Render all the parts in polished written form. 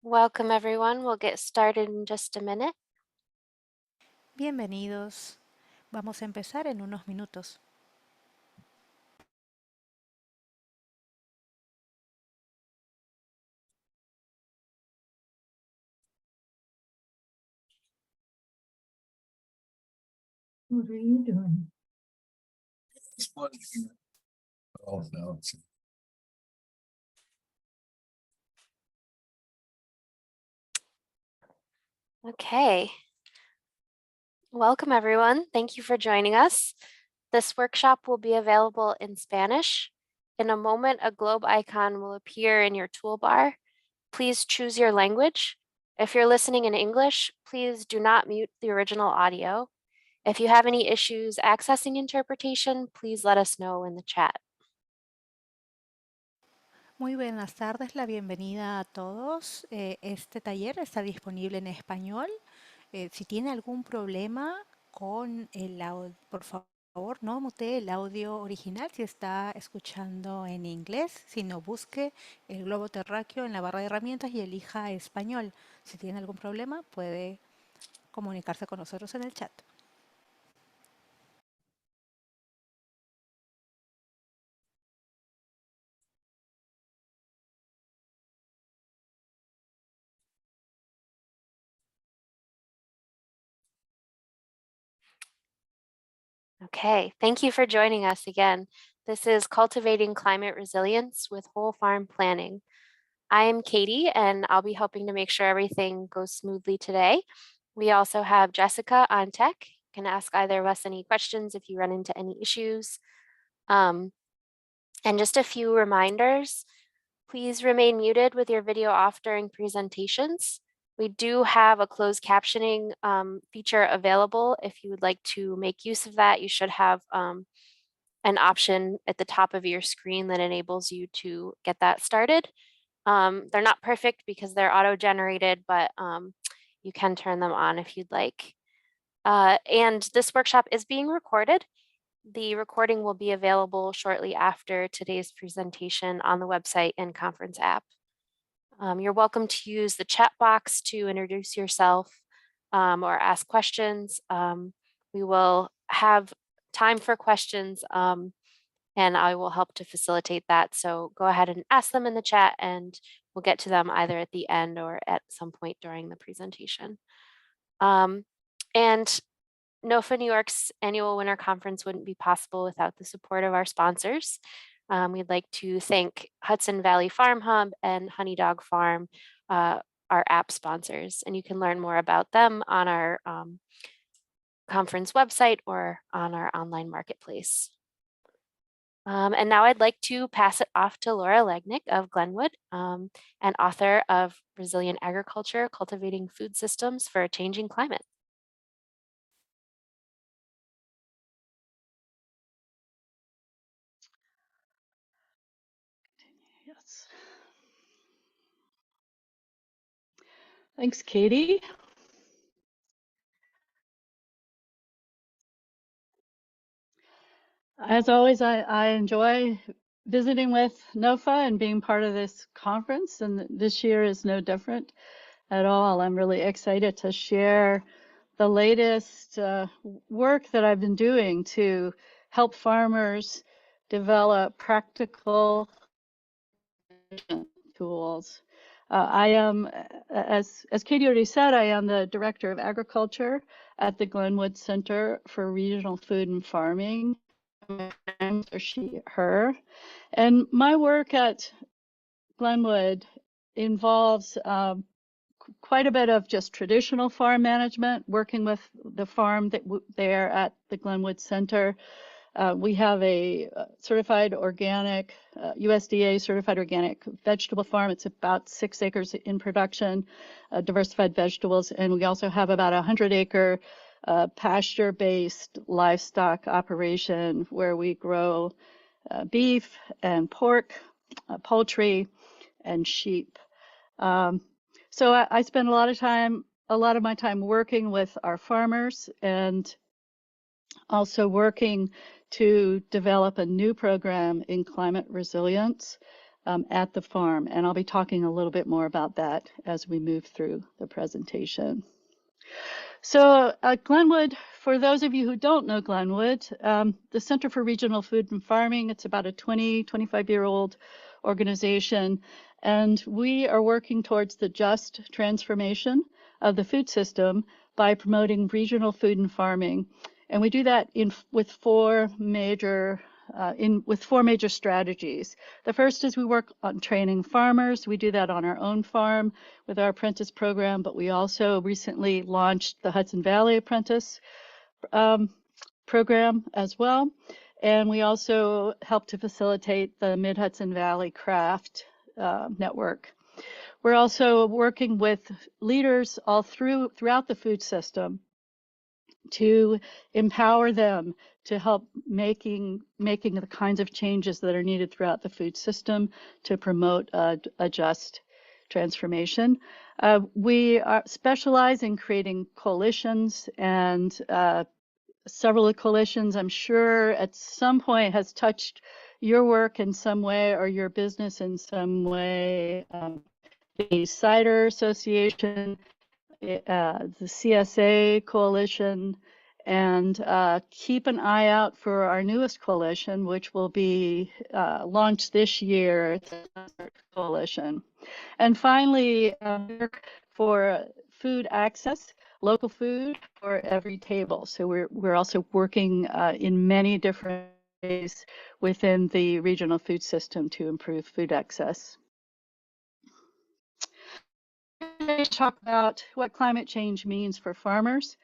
Welcome everyone. We'll get started in just a minute. Bienvenidos. Vamos a empezar en unos minutos. What are you doing? Oh, no. Okay. Welcome everyone. Thank you for joining us. This workshop will be available in Spanish. In a moment, a globe icon will appear in your toolbar. Please choose your language. If you're listening in English, please do not mute the original audio. If you have any issues accessing interpretation, please let us know in the chat. Muy buenas tardes, la bienvenida a todos. Este taller está disponible en español. Si tiene algún problema con el audio, por favor, no mutee el audio original si está escuchando en inglés, sino busque el globo terráqueo en la barra de herramientas y elija español. Si tiene algún problema, puede comunicarse con nosotros en el chat. Okay, thank you for joining us again. This is Cultivating Climate Resilience with Whole Farm Planning. I am Katie, and I'll be helping to make sure everything goes smoothly today. We also have Jessica on tech. You can ask either of us any questions if you run into any issues. And just a few reminders. Please remain muted with your video off during presentations. We do have a closed captioning feature available. If you would like to make use of that, you should have an option at the top of your screen that enables you to get that started. They're not perfect because they're auto-generated, but you can turn them on if you'd like. And this workshop is being recorded. The recording will be available shortly after today's presentation on the website and conference app. You're welcome to use the chat box to introduce yourself or ask questions. We will have time for questions and I will help to facilitate that. So go ahead and ask them in the chat and we'll get to them either at the end or at some point during the presentation. And NOFA New York's annual winter conference wouldn't be possible without the support of our sponsors. We'd like to thank Hudson Valley Farm Hub and Honey Dog Farm, our app sponsors, and you can learn more about them on our conference website or on our online marketplace. And now I'd like to pass it off to Laura Lengnick of Glynwood, and author of Resilient Agriculture, Cultivating Food Systems for a Changing Climate. Yes. Thanks, Katie. As always, I enjoy visiting with NOFA and being part of this conference, and this year is no different at all. I'm really excited to share the latest work that I've been doing to help farmers develop practical tools. I am, as Katie already said, I am the Director of Agriculture at the Glynwood Center for Regional Food and Farming. Or she, her. And my work at Glynwood involves quite a bit of just traditional farm management, working with the farm that there at the Glynwood Center. We have a certified organic, USDA certified organic vegetable farm. It's about 6 acres in production, diversified vegetables. And we also have about 100-acre pasture-based livestock operation where we grow beef and pork, poultry, and sheep. So I spend a lot of my time working with our farmers and also working to develop a new program in climate resilience. at the farm. And I'll be talking a little bit more about that as we move through the presentation. So Glynwood, for those of you who don't know Glynwood, the Center for Regional Food and Farming, it's about a 25-year-old organization, and we are working towards the just transformation of the food system by promoting regional food and farming. And we do that with four major strategies. The first is we work on training farmers. We do that on our own farm with our apprentice program, but we also recently launched the Hudson Valley Apprentice program as well. And we also help to facilitate the Mid-Hudson Valley Craft Network. We're also working with leaders all throughout the food system to empower them to help making the kinds of changes that are needed throughout the food system to promote a just transformation. We specialize in creating coalitions, and several of the coalitions, I'm sure at some point has touched your work in some way or your business in some way. The Cider Association, the CSA Coalition, and keep an eye out for our newest coalition, which will be launched this year, the Coalition. And finally, for food access, local food for every table. So we're also working in many different ways within the regional food system to improve food access. Today, talk about what climate change means for farmers,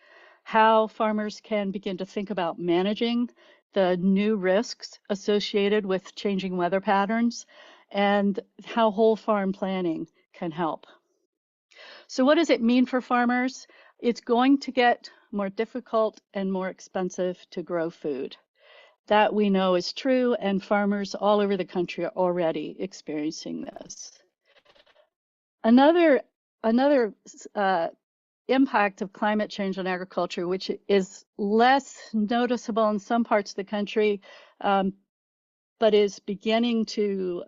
how farmers can begin to think about managing the new risks associated with changing weather patterns, and how whole farm planning can help. So what does it mean for farmers? It's going to get more difficult and more expensive to grow food. That we know is true, and farmers all over the country are already experiencing this. Another impact of climate change on agriculture, which is less noticeable in some parts of the country, but is beginning to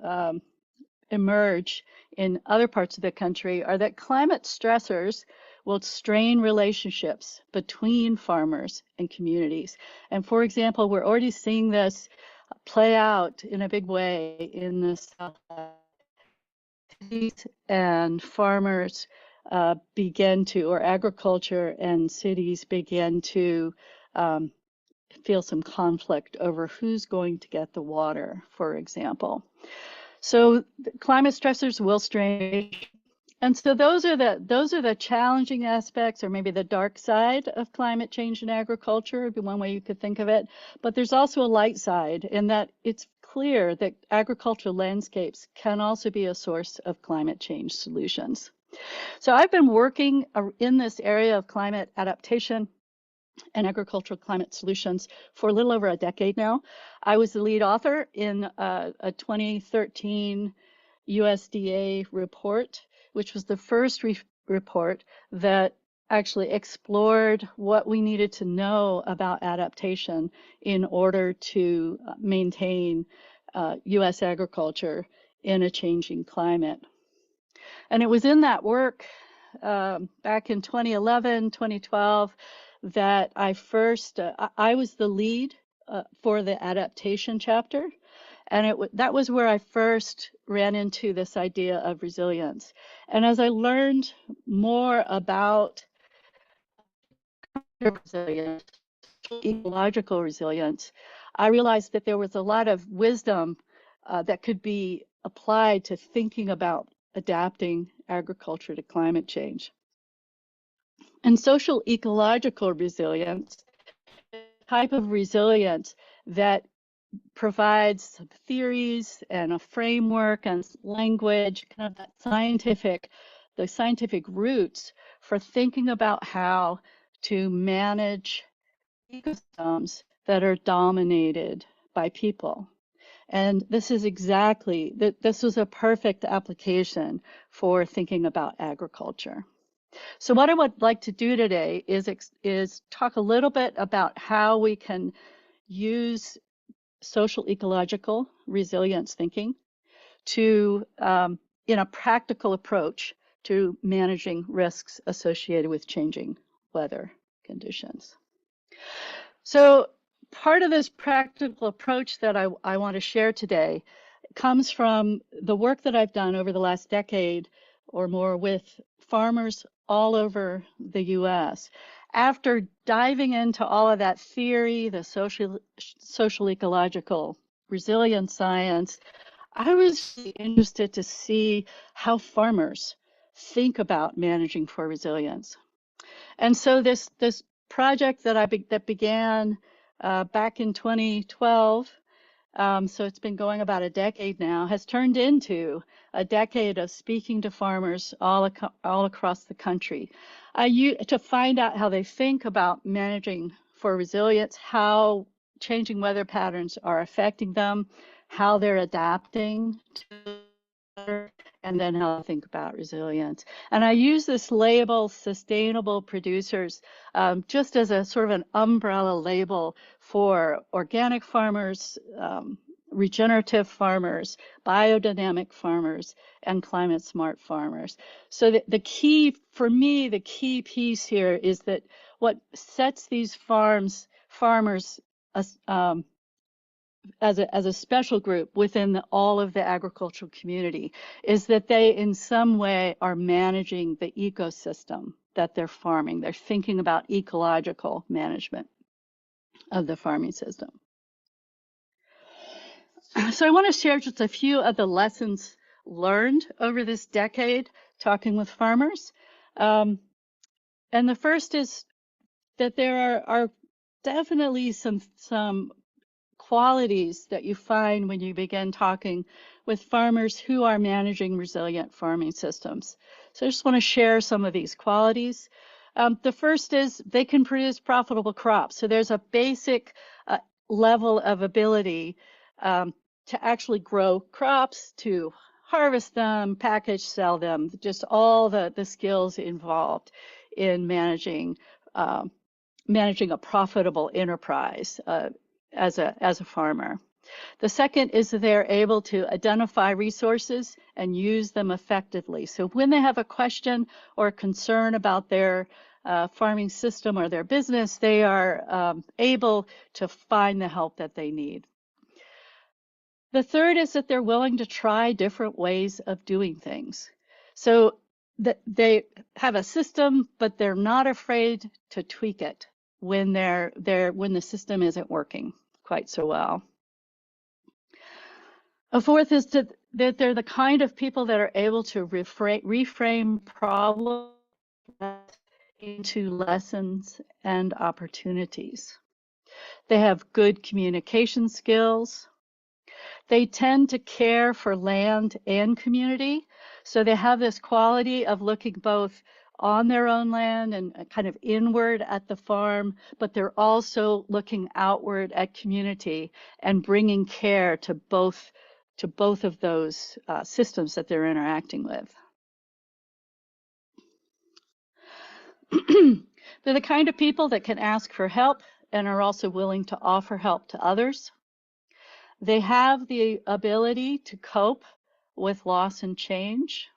emerge in other parts of the country, are that climate stressors will strain relationships between farmers and communities. And for example, we're already seeing this play out in a big way in the Southwest. Cities and farmers begin to, or agriculture and cities begin to feel some conflict over who's going to get the water, for example. So climate stressors will strain, and so those are the challenging aspects, or maybe the dark side of climate change in agriculture, would be one way you could think of it. But there's also a light side, in that it's clear that agricultural landscapes can also be a source of climate change solutions. So I've been working in this area of climate adaptation and agricultural climate solutions for a little over a decade now. I was the lead author in a 2013 USDA report, which was the first report that actually explored what we needed to know about adaptation in order to maintain U.S. agriculture in a changing climate. And it was in that work back in 2011, 2012, that I first, I was the lead for the adaptation chapter. And that was where I first ran into this idea of resilience. And as I learned more about resilience, ecological resilience, I realized that there was a lot of wisdom that could be applied to thinking about adapting agriculture to climate change. And social ecological resilience, type of resilience that provides theories and a framework and language, kind of that the scientific roots for thinking about how to manage ecosystems that are dominated by people. And this is exactly, this was a perfect application for thinking about agriculture. So what I would like to do today is talk a little bit about how we can use social ecological resilience thinking to in a practical approach to managing risks associated with changing weather conditions. So part of this practical approach that I want to share today comes from the work that I've done over the last decade or more with farmers all over the US. After diving into all of that theory, the social ecological resilience science, I was really interested to see how farmers think about managing for resilience. And so this project that began back in 2012, so it's been going about a decade now, has turned into a decade of speaking to farmers all across the country to find out how they think about managing for resilience, how changing weather patterns are affecting them, how they're adapting to weather, and then how to think about resilience. And I use this label, sustainable producers, just as a sort of an umbrella label for organic farmers, regenerative farmers, biodynamic farmers, and climate smart farmers. So the key, for me, the key piece here is that what sets these farmers as a special group within all of the agricultural community is that they in some way are managing the ecosystem that they're farming. They're thinking about ecological management of the farming system. So I want to share just a few of the lessons learned over this decade talking with farmers. And the first is that there are definitely some qualities that you find when you begin talking with farmers who are managing resilient farming systems. So I just want to share some of these qualities. The first is they can produce profitable crops. So there's a basic level of ability to actually grow crops, to harvest them, package, sell them, just all the skills involved in managing a profitable enterprise as a farmer. The second is that they're able to identify resources and use them effectively. So when they have a question or a concern about their farming system or their business, they are able to find the help that they need. The third is that they're willing to try different ways of doing things. So that they have a system, but they're not afraid to tweak it when when the system isn't working quite so well. A fourth is that they're the kind of people that are able to reframe problems into lessons and opportunities. They have good communication skills. They tend to care for land and community. So they have this quality of looking both on their own land and kind of inward at the farm, but they're also looking outward at community and bringing care to both of those systems that they're interacting with. They're the kind of people that can ask for help and are also willing to offer help to others. They have the ability to cope with loss and change.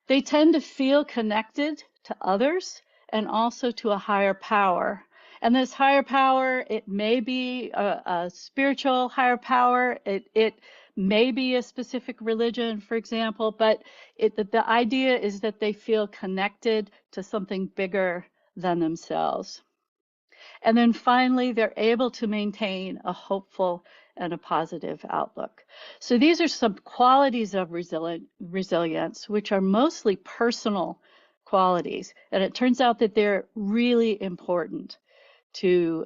They tend to feel connected to others and also to a higher power. And this higher power, it may be a spiritual higher power. It may be a specific religion, for example, but the idea is that they feel connected to something bigger than themselves. And then finally, they're able to maintain a hopeful and a positive outlook. So these are some qualities of resilience, which are mostly personal qualities. And it turns out that they're really important to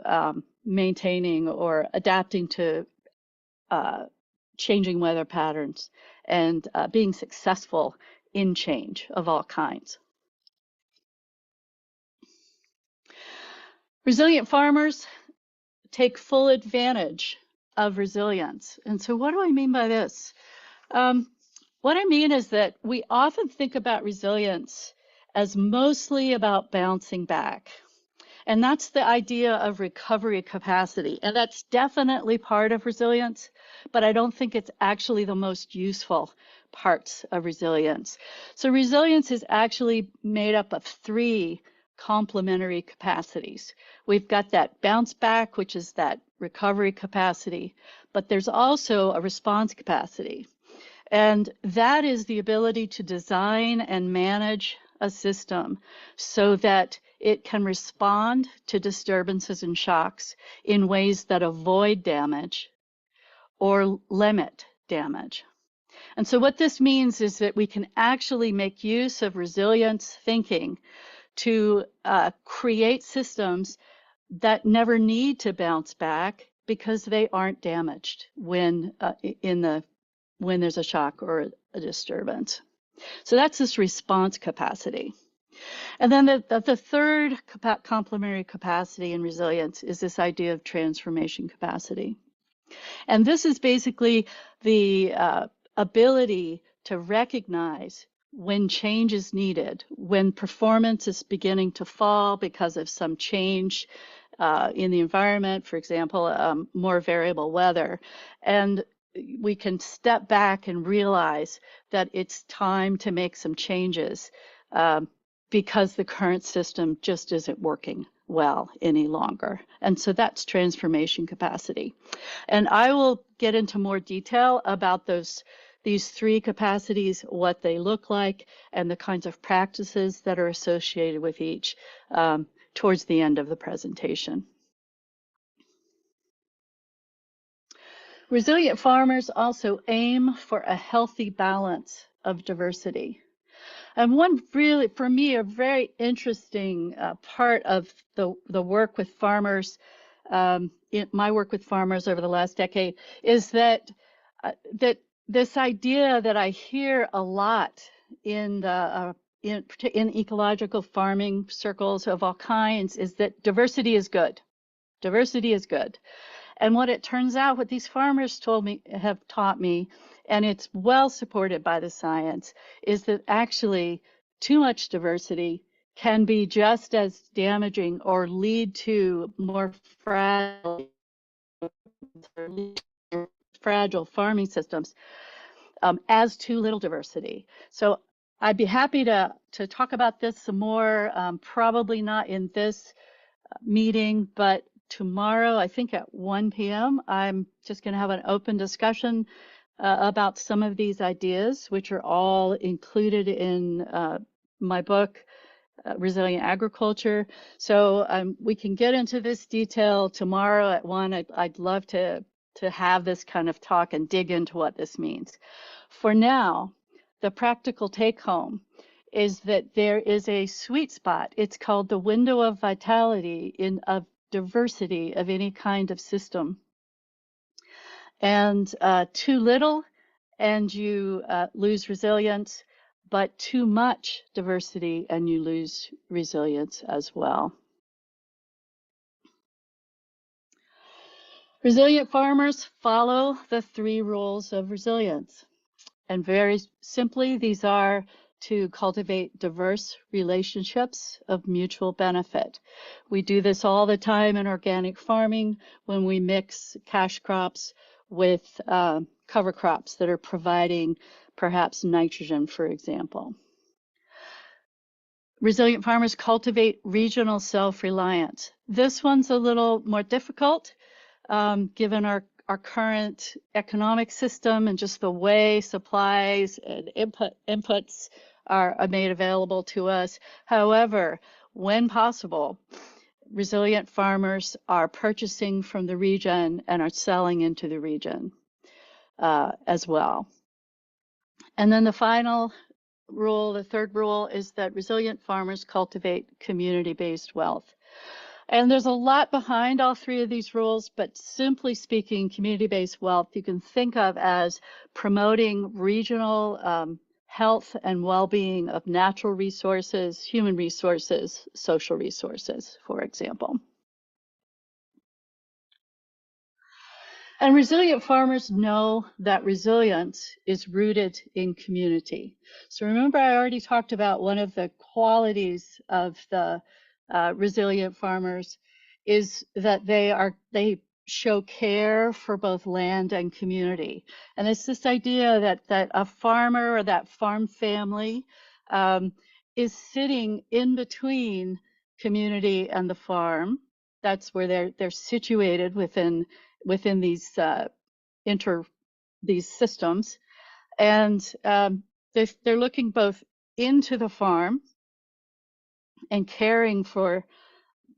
maintaining or adapting to changing weather patterns and being successful in change of all kinds. Resilient farmers take full advantage of resilience. And so what do I mean by this? What I mean is that we often think about resilience as mostly about bouncing back. And that's the idea of recovery capacity. And that's definitely part of resilience, but I don't think it's actually the most useful parts of resilience. So resilience is actually made up of three complementary capacities. We've got that bounce back, which is that recovery capacity, but there's also a response capacity. And that is the ability to design and manage a system so that it can respond to disturbances and shocks in ways that avoid damage or limit damage. And so what this means is that we can actually make use of resilience thinking to create systems that never need to bounce back because they aren't damaged when when there's a shock or a disturbance. So that's this response capacity. And then the third complementary capacity in resilience is this idea of transformation capacity. And this is basically the ability to recognize when change is needed, when performance is beginning to fall because of some change in the environment, for example, more variable weather. And we can step back and realize that it's time to make some changes because the current system just isn't working well any longer. And so that's transformation capacity. And I will get into more detail about these three capacities, what they look like, and the kinds of practices that are associated with each towards the end of the presentation. Resilient farmers also aim for a healthy balance of diversity. And one really, for me, a very interesting part of the work with farmers, my work with farmers over the last decade, is that this idea that I hear a lot in ecological farming circles of all kinds is that diversity is good. Diversity is good. And what it turns out, what these farmers have taught me, and it's well supported by the science, is that actually too much diversity can be just as damaging or lead to more fragile farming systems as too little diversity. So I'd be happy to talk about this some more, probably not in this meeting, but tomorrow, I think at 1 p.m., I'm just going to have an open discussion about some of these ideas, which are all included in my book, Resilient Agriculture. So we can get into this detail tomorrow at 1. I'd love to have this kind of talk and dig into what this means. For now, the practical take home is that there is a sweet spot. It's called the window of vitality of diversity of any kind of system. And too little and you lose resilience, but too much diversity and you lose resilience as well. Resilient farmers follow the 3 rules of resilience. And very simply, these are to cultivate diverse relationships of mutual benefit. We do this all the time in organic farming when we mix cash crops with cover crops that are providing perhaps nitrogen, for example. Resilient farmers cultivate regional self-reliance. This one's a little more difficult given our current economic system and just the way supplies and inputs are made available to us. However, when possible, resilient farmers are purchasing from the region and are selling into the region as well. And then the final rule, the third rule, is that resilient farmers cultivate community-based wealth. And there's a lot behind all 3 of these rules, but simply speaking, community-based wealth you can think of as promoting regional health and well-being of natural resources, human resources, social resources, for example. And resilient farmers know that resilience is rooted in community. So remember, I already talked about one of the qualities of the resilient farmers is that they show care for both land and community. And it's this idea that a farmer or that farm family is sitting in between community and the farm. That's where they're situated within these these systems, and they're looking both into the farm and caring for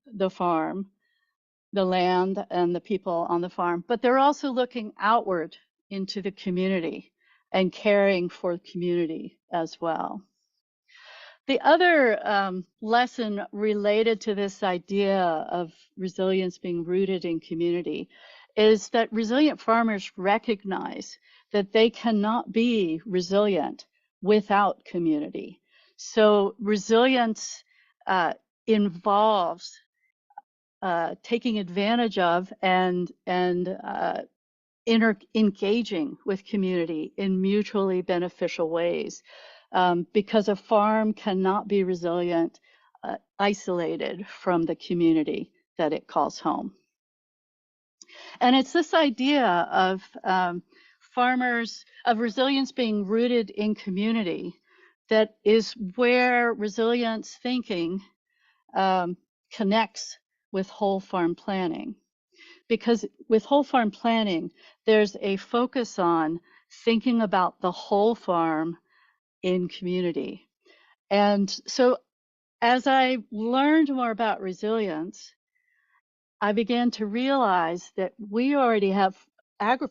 the farm, the land, and the people on the farm, but they're also looking outward into the community and caring for the community as well. The other lesson related to this idea of resilience being rooted in community is that resilient farmers recognize that they cannot be resilient without community. So resilience involves taking advantage of and engaging with community in mutually beneficial ways, because a farm cannot be resilient isolated from the community that it calls home. And it's this idea of resilience being rooted in community that is where resilience thinking connects with whole farm planning. Because with whole farm planning, there's a focus on thinking about the whole farm in community. And so as I learned more about resilience, I began to realize that we already have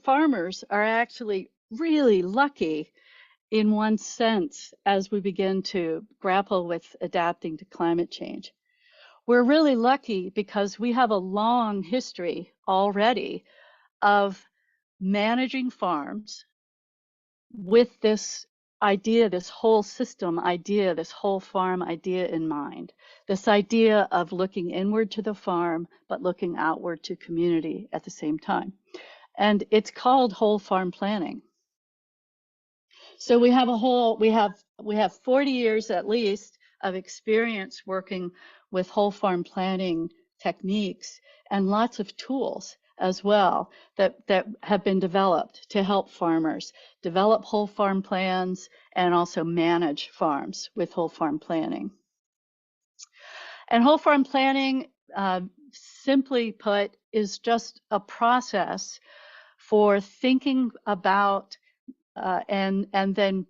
farmers are actually really lucky in one sense as we begin to grapple with adapting to climate change. We're really lucky because we have a long history already of managing farms with this idea, this whole system idea, this whole farm idea in mind. This idea of looking inward to the farm, but looking outward to community at the same time. And it's called whole farm planning. So we have 40 years at least of experience working with whole farm planning techniques and lots of tools as well that have been developed to help farmers develop whole farm plans and also manage farms with whole farm planning. And whole farm planning, simply put, is just a process for thinking about and then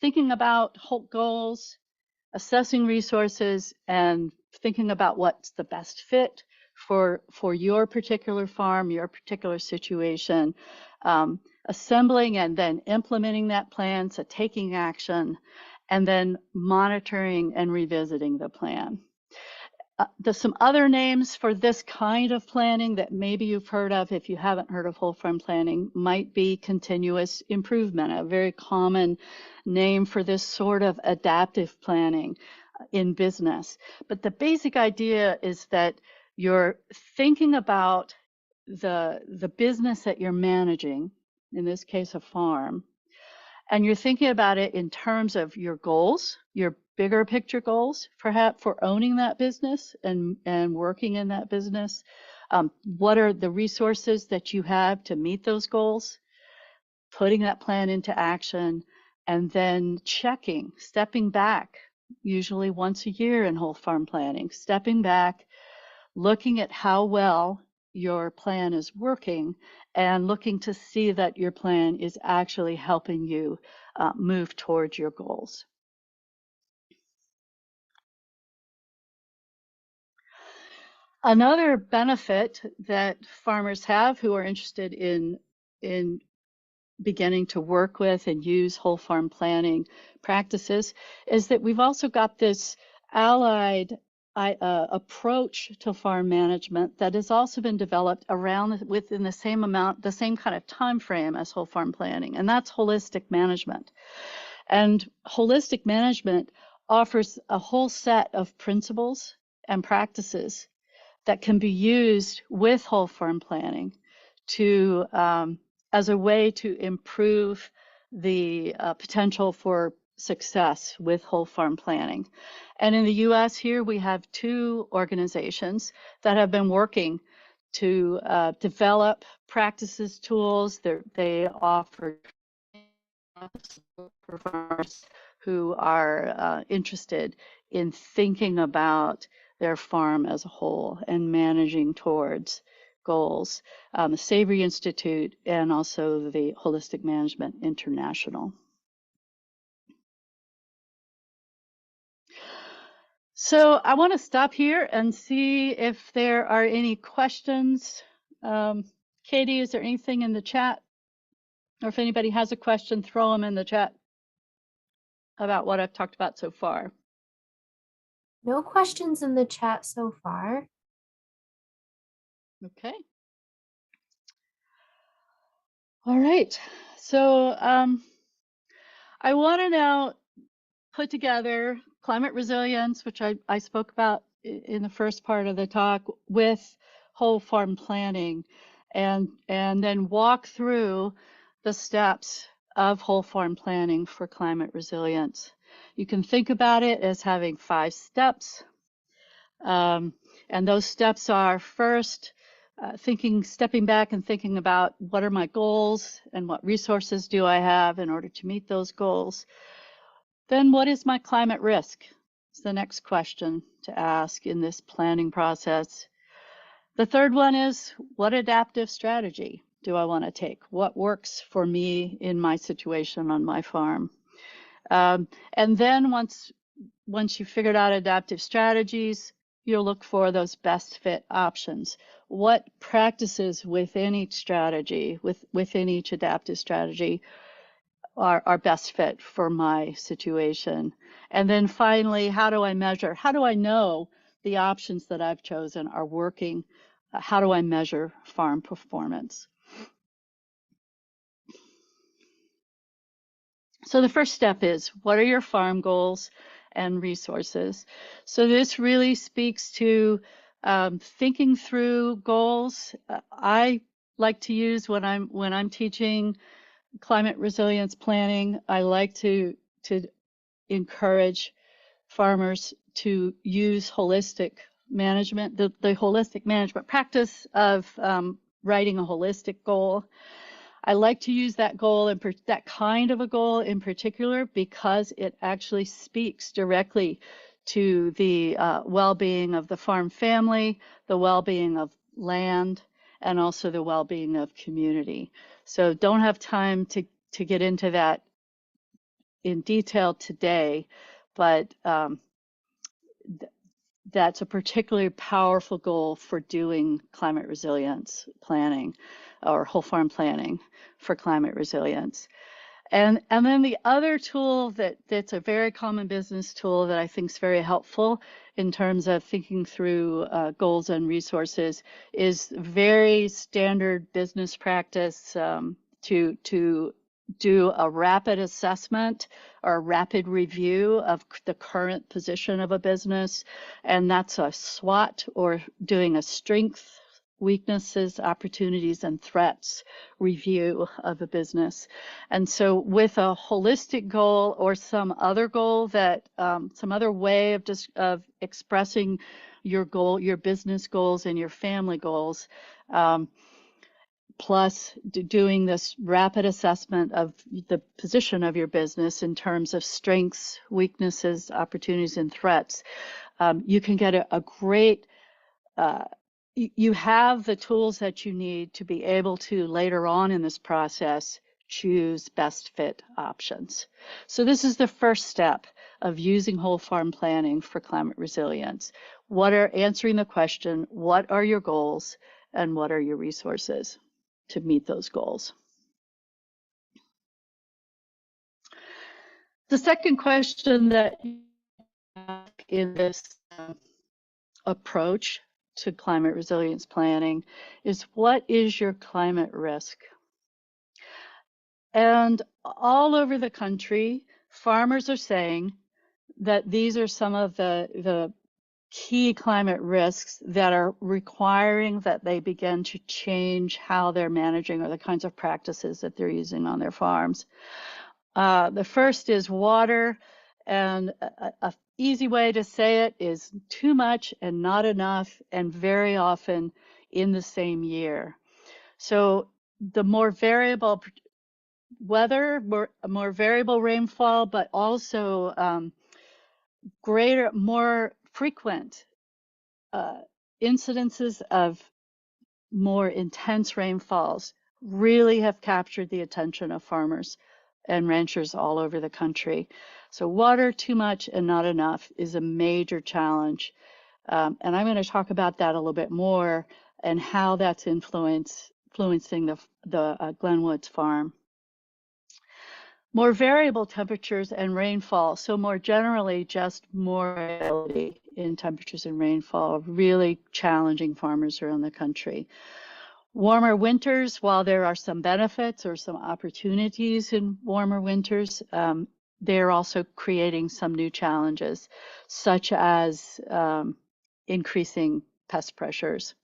thinking about whole goals, assessing resources, and thinking about what's the best fit for your particular farm, your particular situation, assembling and then implementing that plan, so taking action, and then monitoring and revisiting the plan. There's some other names for this kind of planning that maybe you've heard of if you haven't heard of whole farm planning. Might be continuous improvement, a very common name for this sort of adaptive planning in business. But the basic idea is that you're thinking about the business that you're managing, in this case a farm, and you're thinking about it in terms of your goals, your bigger picture goals, perhaps for owning that business and working in that business. What are the resources that you have to meet those goals? Putting that plan into action, and then stepping back, usually once a year in whole farm planning, stepping back, looking at how well your plan is working and looking to see that your plan is actually helping you move towards your goals. Another benefit that farmers have who are interested in beginning to work with and use whole farm planning practices is that we've also got this allied approach to farm management that has also been developed within the same kind of time frame as whole farm planning, and that's holistic management. And holistic management offers a whole set of principles and practices that can be used with whole farm planning as a way to improve the potential for success with whole farm planning. And in the US here, we have 2 organizations that have been working to develop practices, tools. They offer for farmers who are interested in thinking about their farm as a whole and managing towards goals. The Savory Institute and also the Holistic Management International. So I want to stop here and see if there are any questions. Katie, is there anything in the chat? Or if anybody has a question, throw them in the chat about what I've talked about so far. No questions in the chat so far. Okay. All right. So I want to now put together climate resilience, which I spoke about in the first part of the talk, with whole farm planning, and then walk through the steps of whole farm planning for climate resilience. You can think about it as having 5 steps. And those steps are first, stepping back and thinking about what are my goals and what resources do I have in order to meet those goals. Then what is my climate risk? It's the next question to ask in this planning process. The third one is, what adaptive strategy do I want to take? What works for me in my situation on my farm? And then once you've figured out adaptive strategies, you'll look for those best fit options. What practices within each strategy, within each adaptive strategy, are best fit for my situation? And then finally, how do I measure? How do I know the options that I've chosen are working? How do I measure farm performance? So the first step is, what are your farm goals and resources? So this really speaks to thinking through goals. I like to use when I'm teaching climate resilience planning, I like to encourage farmers to use holistic management, the holistic management practice of writing a holistic goal. I like to use that goal and that kind of a goal in particular because it actually speaks directly to the well-being of the farm family, the well-being of land, and also the well-being of community. So don't have time to get into that in detail today, but that's a particularly powerful goal for doing climate resilience planning or whole farm planning for climate resilience. And then the other tool that's a very common business tool that I think is very helpful in terms of thinking through goals and resources is very standard business practice to do a rapid assessment or a rapid review of the current position of a business. And that's a SWOT, or doing a strengths, weaknesses, opportunities, and threats review of a business. And so with a holistic goal or some other goal that, some other way of expressing your goal, your business goals and your family goals, plus doing this rapid assessment of the position of your business in terms of strengths, weaknesses, opportunities, and threats, you can get a great, you have the tools that you need to be able to later on in this process choose best fit options. So this is the first step of using whole farm planning for climate resilience. Answering the question, what are your goals and what are your resources to meet those goals? The second question that you ask in this approach to climate resilience planning is, what is your climate risk? And all over the country, farmers are saying that these are some of the key climate risks that are requiring that they begin to change how they're managing or the kinds of practices that they're using on their farms. The first is water, and a easy way to say it is too much and not enough, and very often in the same year. So the more variable weather, more variable rainfall, but also more frequent incidences of more intense rainfalls really have captured the attention of farmers and ranchers all over the country. So water too much and not enough is a major challenge. And I'm going to talk about that a little bit more and how that's influencing the Glynwood's farm. More variable temperatures and rainfall, so more generally just more variability in temperatures and rainfall, really challenging farmers around the country. Warmer winters, while there are some benefits or some opportunities in warmer winters, they're also creating some new challenges, such as increasing pest pressures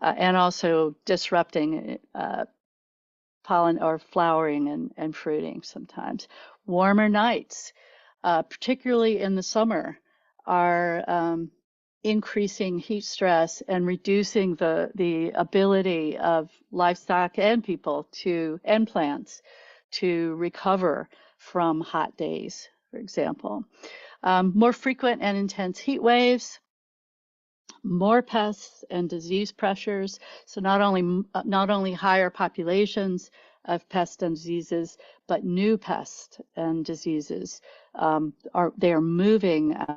and also disrupting pollen or flowering and fruiting sometimes. Warmer nights, particularly in the summer, are increasing heat stress and reducing the ability of livestock and people and plants to recover from hot days, for example. More frequent and intense heat waves, more pests and disease pressures. So not only higher populations of pests and diseases, but new pests and diseases they are moving as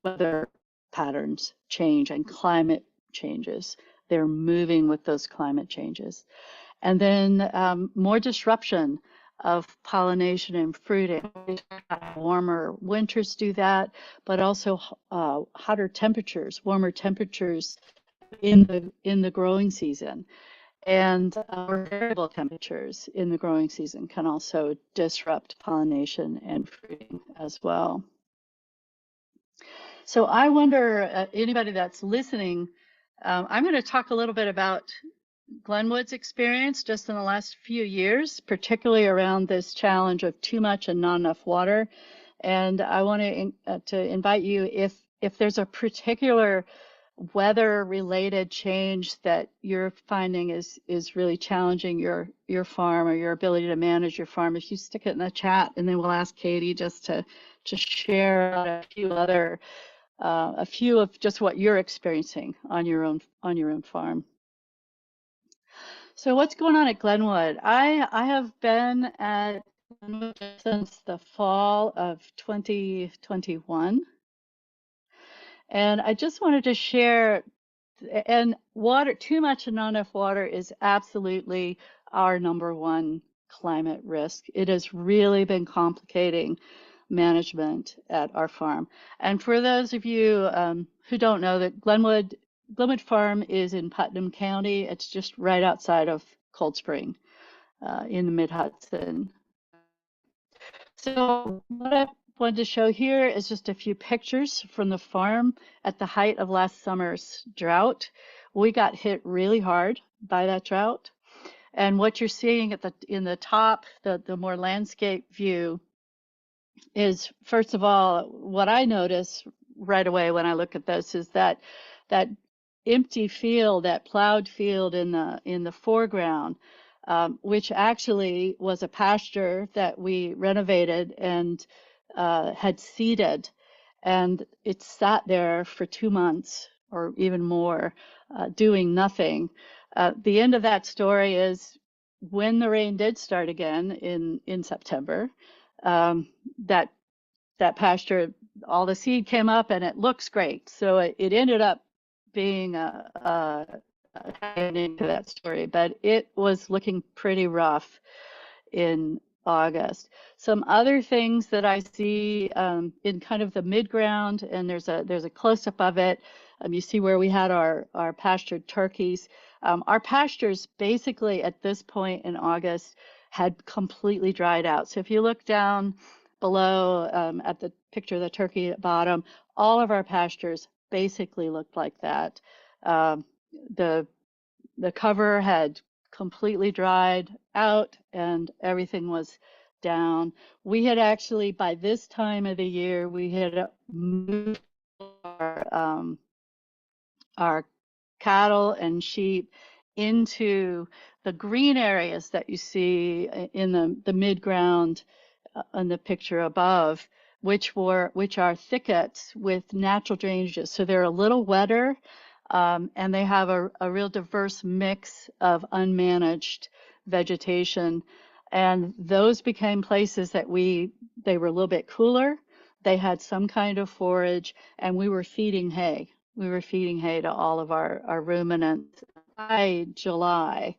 weather patterns change and climate changes. They're moving with those climate changes. And then more disruption of pollination and fruiting. Warmer winters do that, but also hotter temperatures, warmer temperatures in the growing season, and more variable temperatures in the growing season can also disrupt pollination and fruiting as well. So I wonder, anybody that's listening, I'm going to talk a little bit about Glynwood's experience just in the last few years, particularly around this challenge of too much and not enough water. And I want to invite you, if there's a particular weather-related change that you're finding is really challenging your farm or your ability to manage your farm, if you stick it in the chat, and then we'll ask Katie just to share a few of just what you're experiencing on your own farm. So what's going on at Glynwood? I have been at Glynwood since the fall of 2021. And I just wanted to share, and water, too much and not enough water is absolutely our #1 climate risk. It has really been complicating management at our farm. And for those of you who don't know, that Glynwood Farm is in Putnam County. It's just right outside of Cold Spring in the Mid-Hudson. So what I wanted to show here is just a few pictures from the farm at the height of last summer's drought. We got hit really hard by that drought. And what you're seeing in the top, the more landscape view, is, first of all, what I notice right away when I look at this is that empty field, that plowed field in the foreground, which actually was a pasture that we renovated and had seeded, and it sat there for 2 months or even more, doing nothing. The end of that story is when the rain did start again in September, that pasture, all the seed came up and it looks great. So it ended up being into that story, but it was looking pretty rough in August. Some other things that I see in kind of the mid-ground, and there's a close-up of it. You see where we had our pastured turkeys. Our pastures basically at this point in August had completely dried out. So if you look down below at the picture of the turkey at bottom, all of our pastures basically looked like that. The cover had completely dried out and everything was down. We had actually, by this time of the year, we had moved our cattle and sheep into the green areas that you see in the mid-ground in the picture above, which are thickets with natural drainages. So they're a little wetter, and they have a real diverse mix of unmanaged vegetation. And those became places that they were a little bit cooler. They had some kind of forage, and we were feeding hay. We were feeding hay to all of our ruminants by July.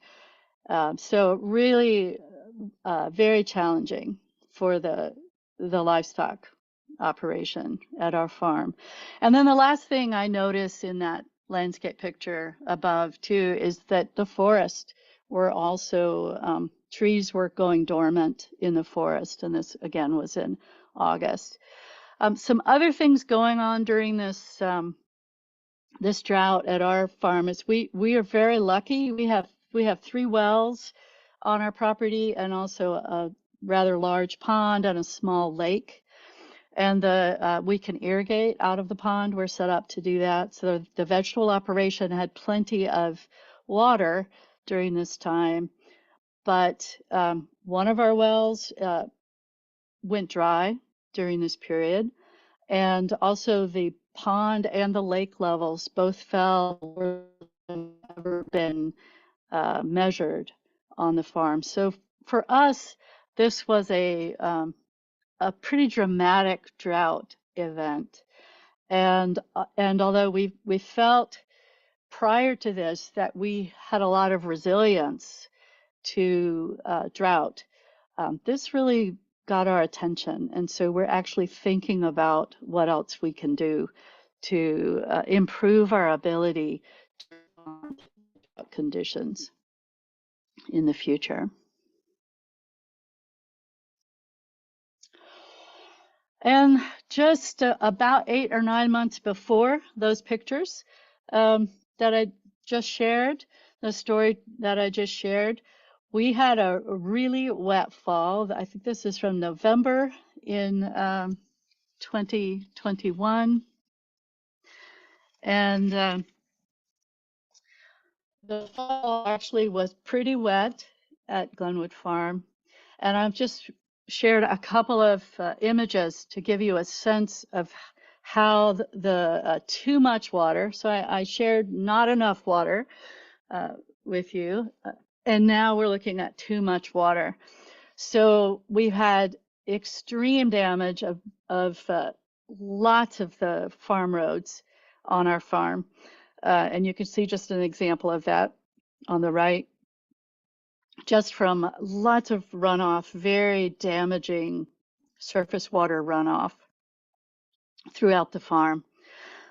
So really very challenging for the livestock operation at our farm. And then the last thing I notice in that landscape picture above too is that the forest were also trees were going dormant in the forest, and this again was in August. Some other things going on during this this drought at our farm is we are very lucky. We have 3 wells on our property and also a rather large pond and a small lake. And we can irrigate out of the pond. We're set up to do that. So the vegetable operation had plenty of water during this time. But one of our wells went dry during this period. And also the pond and the lake levels both fell more than ever been measured on the farm. So for us, this was a pretty dramatic drought event. And although we felt prior to this that we had a lot of resilience to drought, this really got our attention. And so we're actually thinking about what else we can do to improve our ability to respond to conditions in the future. And just about 8 or 9 months before those pictures that I just shared, the story that I just shared, we had a really wet fall. I think this is from November in 2021. And the fall actually was pretty wet at Glynwood Farm. And I've just shared a couple of images to give you a sense of how the too much water, so I shared not enough water with you, and now we're looking at too much water. So we've had extreme damage of lots of the farm roads on our farm. And you can see just an example of that on the right, just from lots of runoff, very damaging surface water runoff throughout the farm.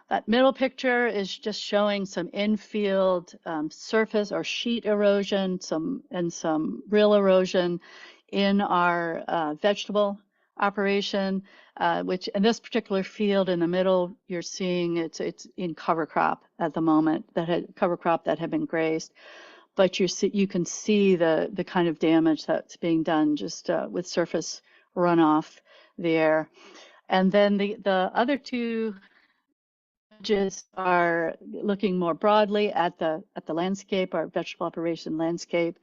That middle picture is just showing some infield surface or sheet erosion, some real erosion in our vegetable operation, which in this particular field in the middle, you're seeing it's in cover crop at the moment, cover crop that had been grazed. But you can see the kind of damage that's being done just with surface runoff there. And then the other two images are looking more broadly at the landscape, our vegetable operation landscape,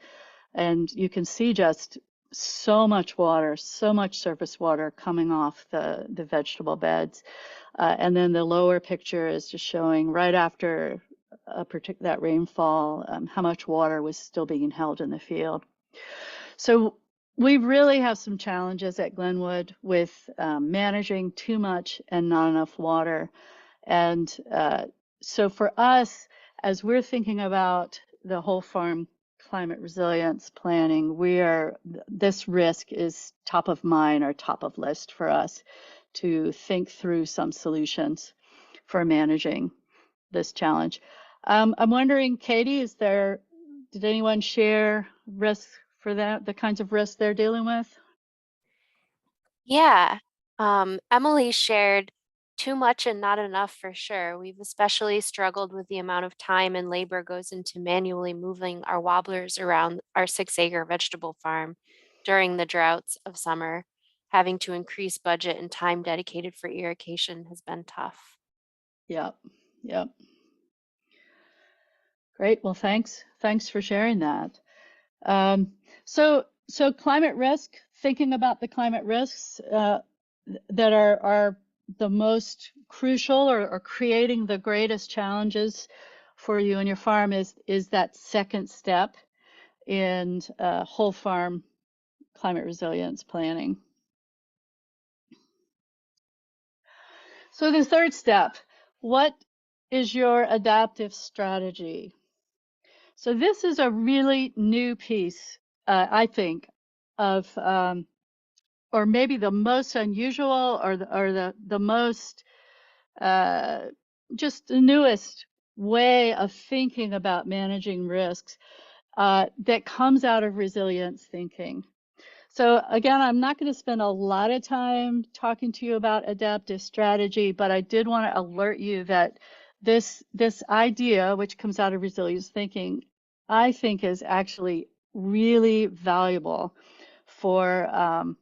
and you can see just so much water, so much surface water coming off the vegetable beds. And then the lower picture is just showing right after that rainfall, how much water was still being held in the field. So we really have some challenges at Glynwood with managing too much and not enough water. And so for us, as we're thinking about the whole farm climate resilience planning, this risk is top of mind or top of list for us to think through some solutions for managing this challenge. I'm wondering, Katie, did anyone share risks for that, the kinds of risks they're dealing with? Yeah. Emily shared too much and not enough for sure. We've especially struggled with the amount of time and labor goes into manually moving our wobblers around our 6-acre vegetable farm. during the droughts of summer. Having to increase budget and time dedicated for irrigation has been tough. Yep. Yep. Great. Well, thanks. Thanks for sharing that. So climate risk, thinking about the climate risks that are the most crucial or creating the greatest challenges for you and your farm is that second step in whole farm climate resilience planning. So the third step, what is your adaptive strategy? So this is a really new piece, I think, of or maybe the most unusual or the most just the newest way of thinking about managing risks that comes out of resilience thinking. So again, I'm not going to spend a lot of time talking to you about adaptive strategy, but I did want to alert you that this idea, which comes out of resilience thinking, I think is actually really valuable for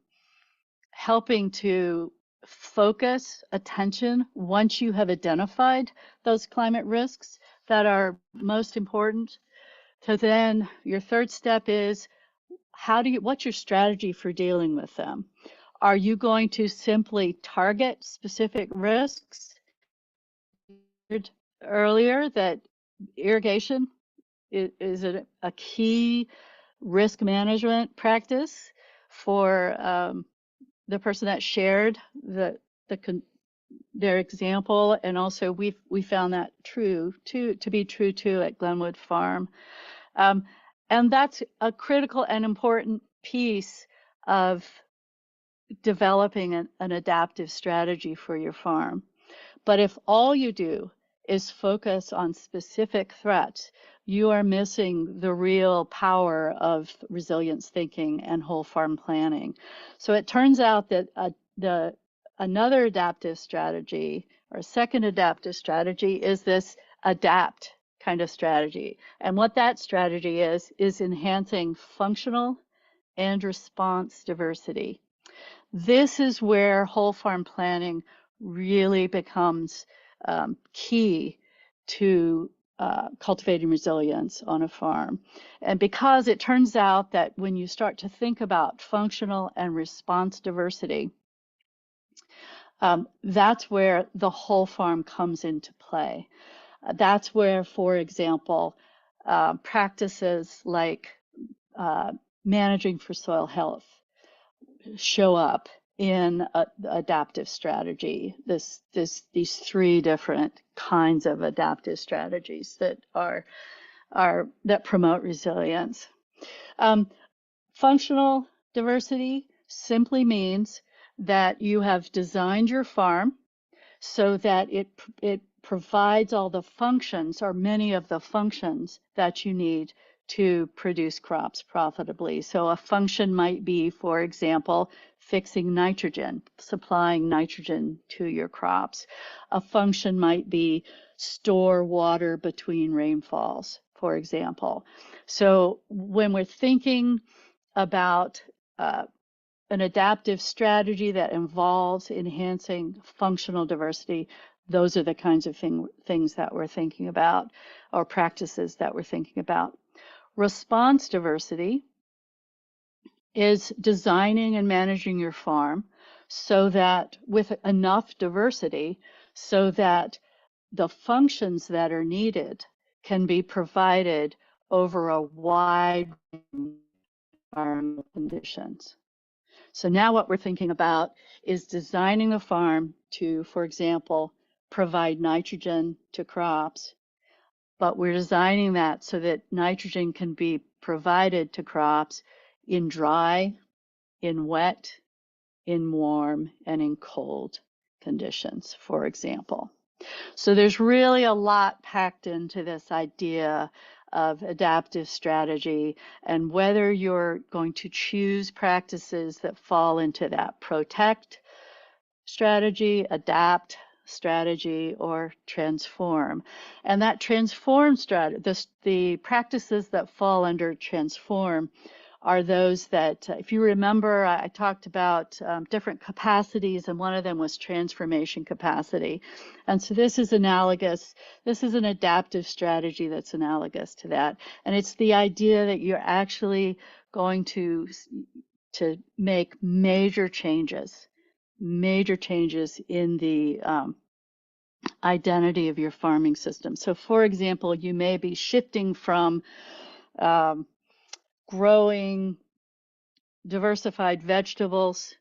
helping to focus attention once you have identified those climate risks that are most important. So then your third step is what's your strategy for dealing with them? Are you going to simply target specific risks? Earlier that irrigation is a key risk management practice for the person that shared their example, and also we found that to be true too at Glynwood Farm. And that's a critical and important piece of developing an adaptive strategy for your farm. But if all you do is focus on specific threats, you are missing the real power of resilience thinking and whole farm planning. So it turns out that another adaptive strategy, or second adaptive strategy, is this adapt kind of strategy. And what that strategy is enhancing functional and response diversity. This is where whole farm planning really becomes key to cultivating resilience on a farm. And because it turns out that when you start to think about functional and response diversity, that's where the whole farm comes into play. That's where, for example, practices like managing for soil health show up in adaptive strategy. These three different kinds of adaptive strategies that that promote resilience. Functional diversity simply means that you have designed your farm so that it provides all the functions, or many of the functions, that you need to produce crops profitably. So a function might be, for example, fixing nitrogen, supplying nitrogen to your crops. A function might be store water between rainfalls, for example. So when we're thinking about an adaptive strategy that involves enhancing functional diversity, those are the kinds of things that we're thinking about, or practices that we're thinking about. Response diversity is designing and managing your farm so that with enough diversity so that the functions that are needed can be provided over a wide range of environmental conditions. So now what we're thinking about is designing the farm to, for example, provide nitrogen to crops, but we're designing that so that nitrogen can be provided to crops in dry, in wet, in warm, and in cold conditions, for example. So there's really a lot packed into this idea of adaptive strategy, and whether you're going to choose practices that fall into that protect strategy, adapt strategy, or transform. And that transform strategy, the practices that fall under transform are those that, if you remember, I talked about different capacities, and one of them was transformation capacity. And so this is analogous. This is an adaptive strategy that's analogous to that. And it's the idea that you're actually going to make major changes in the identity of your farming system. So for example, you may be shifting from growing diversified vegetables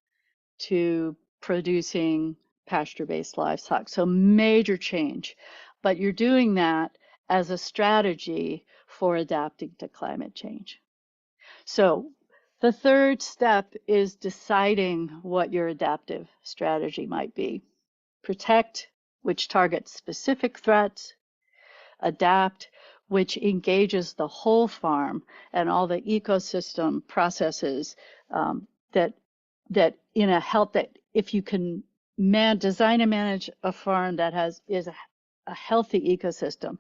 to producing pasture-based livestock. So major change, but you're doing that as a strategy for adapting to climate change. So the third step is deciding what your adaptive strategy might be. Protect, which targets specific threats. Adapt, which engages the whole farm and all the ecosystem processes that in a health, that if you can design and manage a farm that is a healthy ecosystem,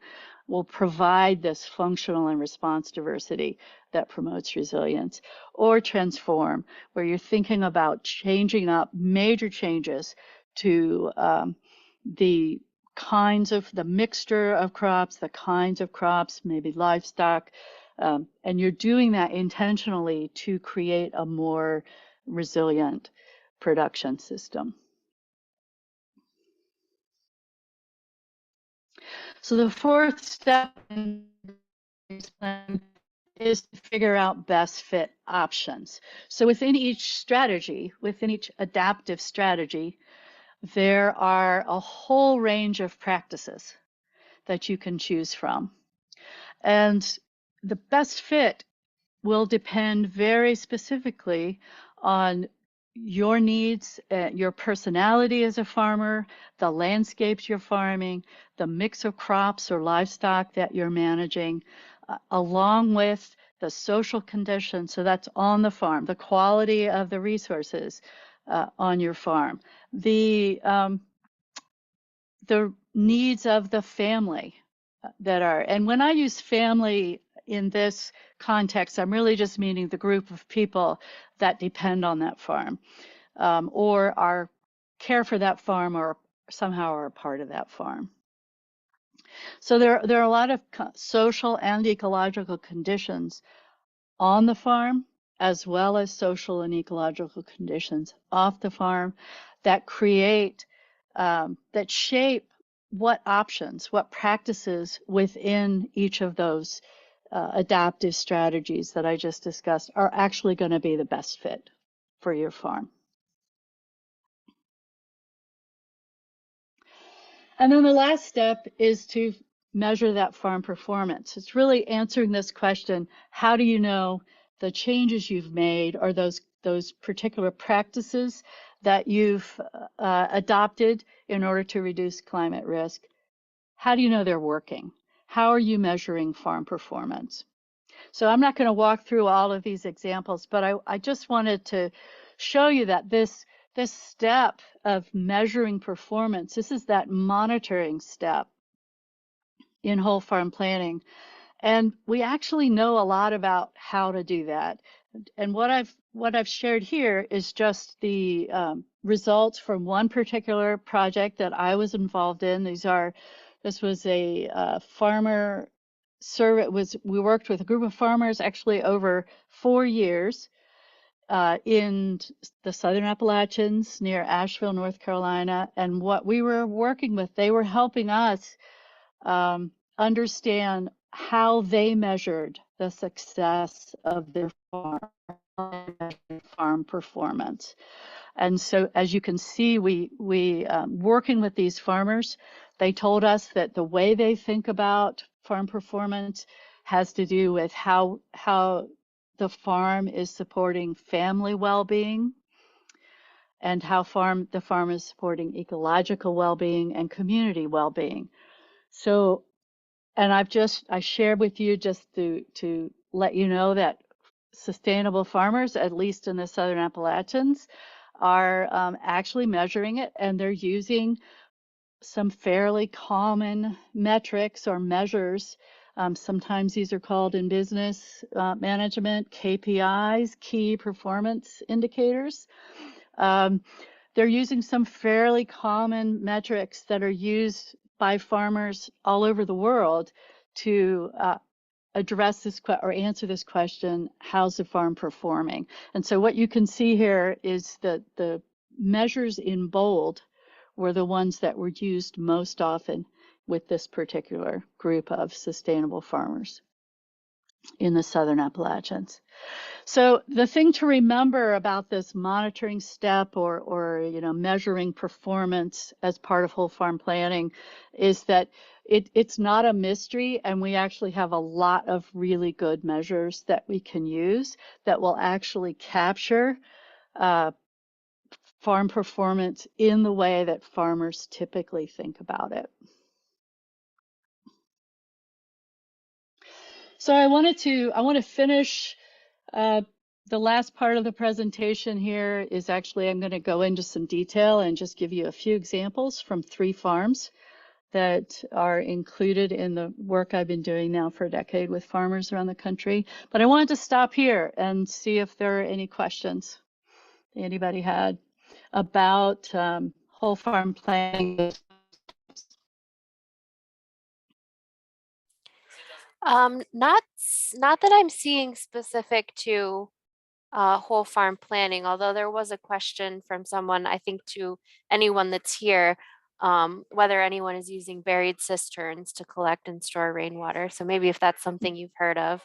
will provide this functional and response diversity that promotes resilience. Or transform, where you're thinking about changing up major changes to the mixture of crops, the kinds of crops, maybe livestock, and you're doing that intentionally to create a more resilient production system. So the fourth step in this plan is to figure out best fit options. So within each strategy, within each adaptive strategy, there are a whole range of practices that you can choose from. And the best fit will depend very specifically on your needs, your personality as a farmer, the landscapes you're farming, the mix of crops or livestock that you're managing, along with the social conditions, so that's on the farm, the quality of the resources on your farm, the needs of the family that are, and when I use family in this context, I'm really just meaning the group of people that depend on that farm or care for that farm or somehow are a part of that farm. So there are a lot of social and ecological conditions on the farm, as well as social and ecological conditions off the farm that create, that shape what options, what practices within each of those adaptive strategies that I just discussed are actually going to be the best fit for your farm. And then the last step is to measure that farm performance. It's really answering this question: how do you know the changes you've made or those particular practices that you've adopted in order to reduce climate risk? How do you know they're working? How are you measuring farm performance? So I'm not going to walk through all of these examples, but I just wanted to show you that this step of measuring performance, this is that monitoring step in whole farm planning. And we actually know a lot about how to do that. And what I've shared here is just the results from one particular project that I was involved in. This was a farmer survey. We worked with a group of farmers actually over 4 years in the Southern Appalachians near Asheville, North Carolina. And what we were working with, they were helping us understand how they measured the success of their farm performance. And so, as you can see, we working with these farmers, they told us that the way they think about farm performance has to do with how the farm is supporting family well-being and how the farm is supporting ecological well-being and community well-being. So, and I shared with you just to let you know that sustainable farmers, at least in the Southern Appalachians, are actually measuring it, and they're using some fairly common metrics or measures Sometimes these are called in business management KPIs, key performance indicators. They're using some fairly common metrics that are used by farmers all over the world to address this or answer this question: how's the farm performing? And so what you can see here is that the measures in bold were the ones that were used most often with this particular group of sustainable farmers in the Southern Appalachians. So the thing to remember about this monitoring step or measuring performance as part of whole farm planning is that it's not a mystery, and we actually have a lot of really good measures that we can use that will actually capture farm performance in the way that farmers typically think about it. So I want to finish the last part of the presentation here is actually I'm going to go into some detail and just give you a few examples from 3 farms that are included in the work I've been doing now for a decade with farmers around the country. But I wanted to stop here and see if there are any questions anybody had about whole farm planning. Not that I'm seeing specific to whole farm planning, although there was a question from someone, I think, to anyone that's here, whether anyone is using buried cisterns to collect and store rainwater. So maybe if that's something you've heard of.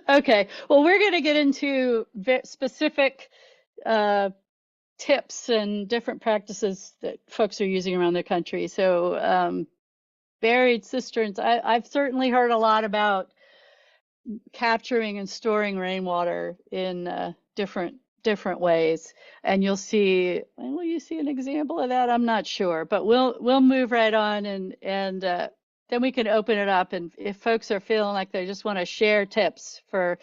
Okay, well, we're going to get into specific tips and different practices that folks are using around the country. So buried cisterns, I've certainly heard a lot about capturing and storing rainwater in different ways, and you'll see. Will you see an example of that? I'm not sure, but we'll move right on, and then we can open it up. And if folks are feeling like they just want to share tips for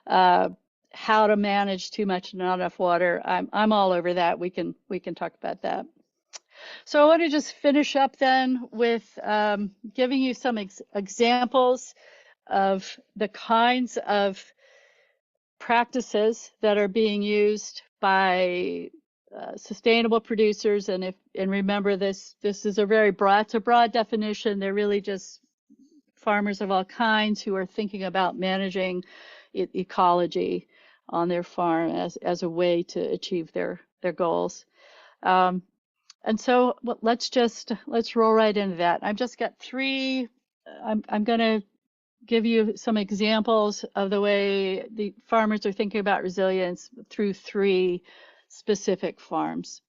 how to manage too much and not enough water, I'm all over that. We can talk about that. So I want to just finish up then with giving you some examples of the kinds of practices that are being used by sustainable producers. And remember, this is a very broad, it's a broad definition. They're really just farmers of all kinds who are thinking about managing ecology on their farm as a way to achieve their goals. And so let's roll right into that. I've just got 3. I'm going to give you some examples of the way the farmers are thinking about resilience through 3 specific farms.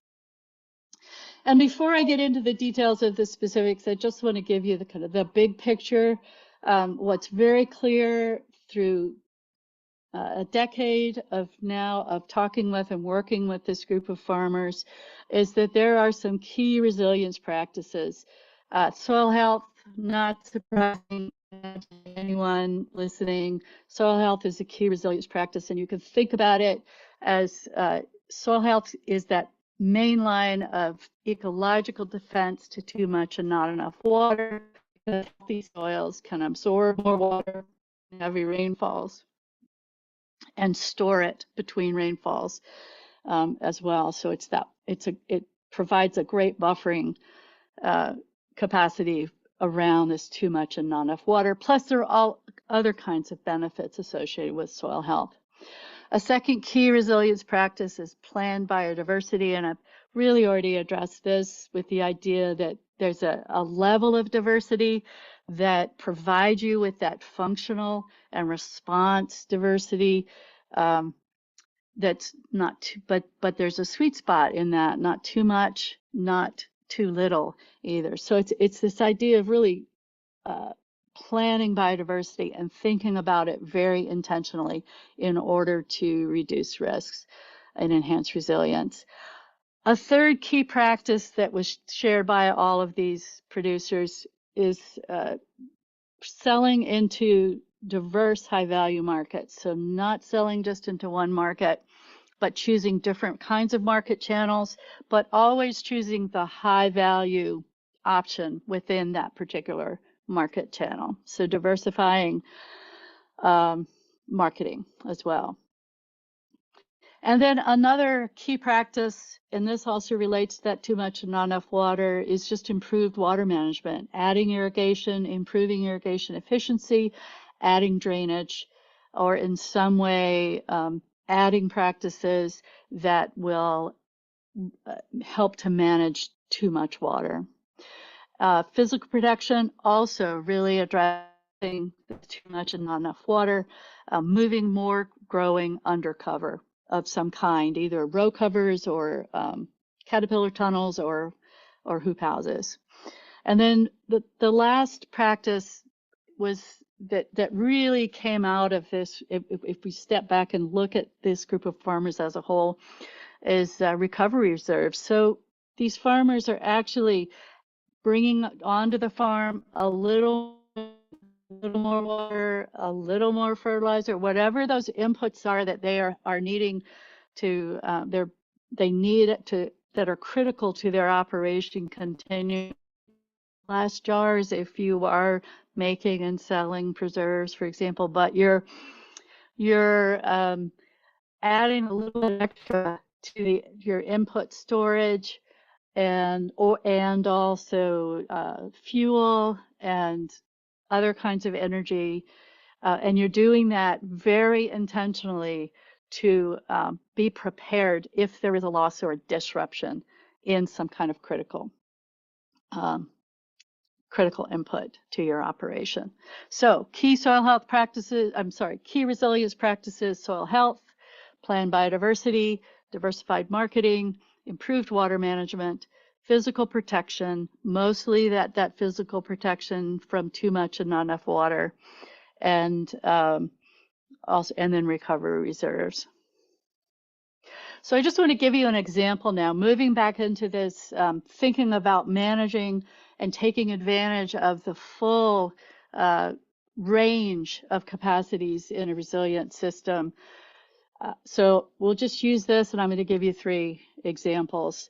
And before I get into the details of the specifics, I just want to give you the kind of the big picture. What's very clear through a decade of talking with and working with this group of farmers is that there are some key resilience practices. Soil health, not surprising to anyone listening, soil health is a key resilience practice, and you can think about it as soil health is that main line of ecological defense to too much and not enough water. Healthy soils can absorb more water in heavy rainfalls and store it between rainfalls as well. So it provides a great buffering capacity around this too much and not enough water. Plus, there are all other kinds of benefits associated with soil health. A second key resilience practice is planned biodiversity, and I've really already addressed this with the idea that there's a level of diversity that provides you with that functional and response diversity that's not too, but there's a sweet spot in that, not too much, not too little either. So it's this idea of really planning biodiversity and thinking about it very intentionally in order to reduce risks and enhance resilience. A third key practice that was shared by all of these producers is selling into diverse high-value markets. So not selling just into one market, but choosing different kinds of market channels, but always choosing the high-value option within that particular market channel. So diversifying marketing as well. And then another key practice, and this also relates to that too much and not enough water, is just improved water management, adding irrigation, improving irrigation efficiency, adding drainage, or in some way adding practices that will help to manage too much water. Physical protection, also really addressing too much and not enough water, moving more growing under cover of some kind, either row covers or caterpillar tunnels or hoop houses. And then the last practice was that really came out of this, if we step back and look at this group of farmers as a whole, is recovery reserves. So these farmers are actually bringing onto the farm a little more water, a little more fertilizer, whatever those inputs are that they are needing to they need it to, that are critical to their operation, continue. Glass jars if you are making and selling preserves, for example, but you're adding a little bit extra to your input storage and also fuel and other kinds of energy, and you're doing that very intentionally to be prepared if there is a loss or a disruption in some kind of critical input to your operation. So key soil health practices, key resilience practices: soil health, plant biodiversity, diversified marketing, improved water management, physical protection, mostly that physical protection from too much and not enough water, and then recovery reserves. So I just want to give you an example now, moving back into this, thinking about managing and taking advantage of the full range of capacities in a resilient system. So we'll just use this, and I'm going to give you 3 examples.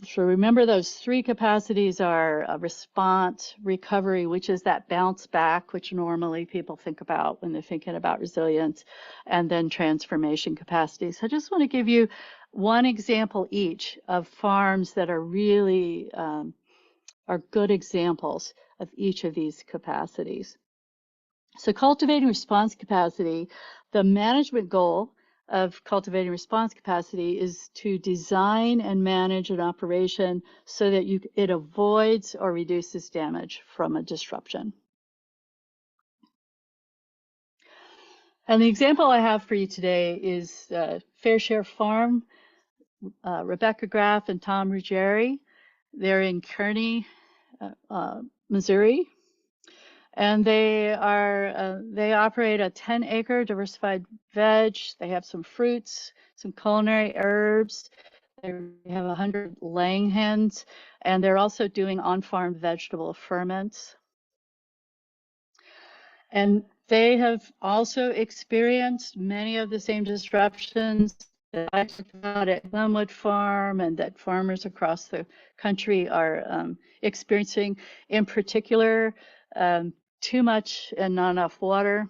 So remember, those 3 capacities are response, recovery, which is that bounce back, which normally people think about when they're thinking about resilience, and then transformation capacities. So I just want to give you one example each of farms that are really are good examples of each of these capacities. So cultivating response capacity, the management goal of cultivating response capacity is to design and manage an operation so that it avoids or reduces damage from a disruption. And the example I have for you today is Fair Share Farm, Rebecca Graff and Tom Ruggieri. They're in Kearney, Missouri. And they operate a 10-acre diversified veg. They have some fruits, some culinary herbs. They have 100 laying hens, and they're also doing on-farm vegetable ferments. And they have also experienced many of the same disruptions that I talked about at Glynwood Farm and that farmers across the country are experiencing. In particular, too much and not enough water.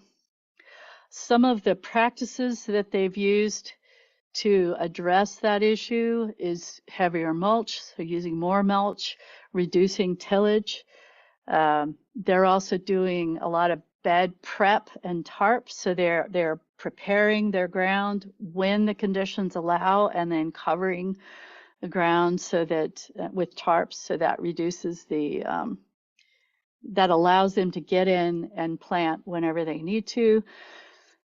Some of the practices that they've used to address that issue is heavier mulch, so using more mulch, reducing tillage. They're also doing a lot of bed prep and tarps, so they're preparing their ground when the conditions allow, and then covering the ground so that with tarps, so that reduces the that allows them to get in and plant whenever they need to.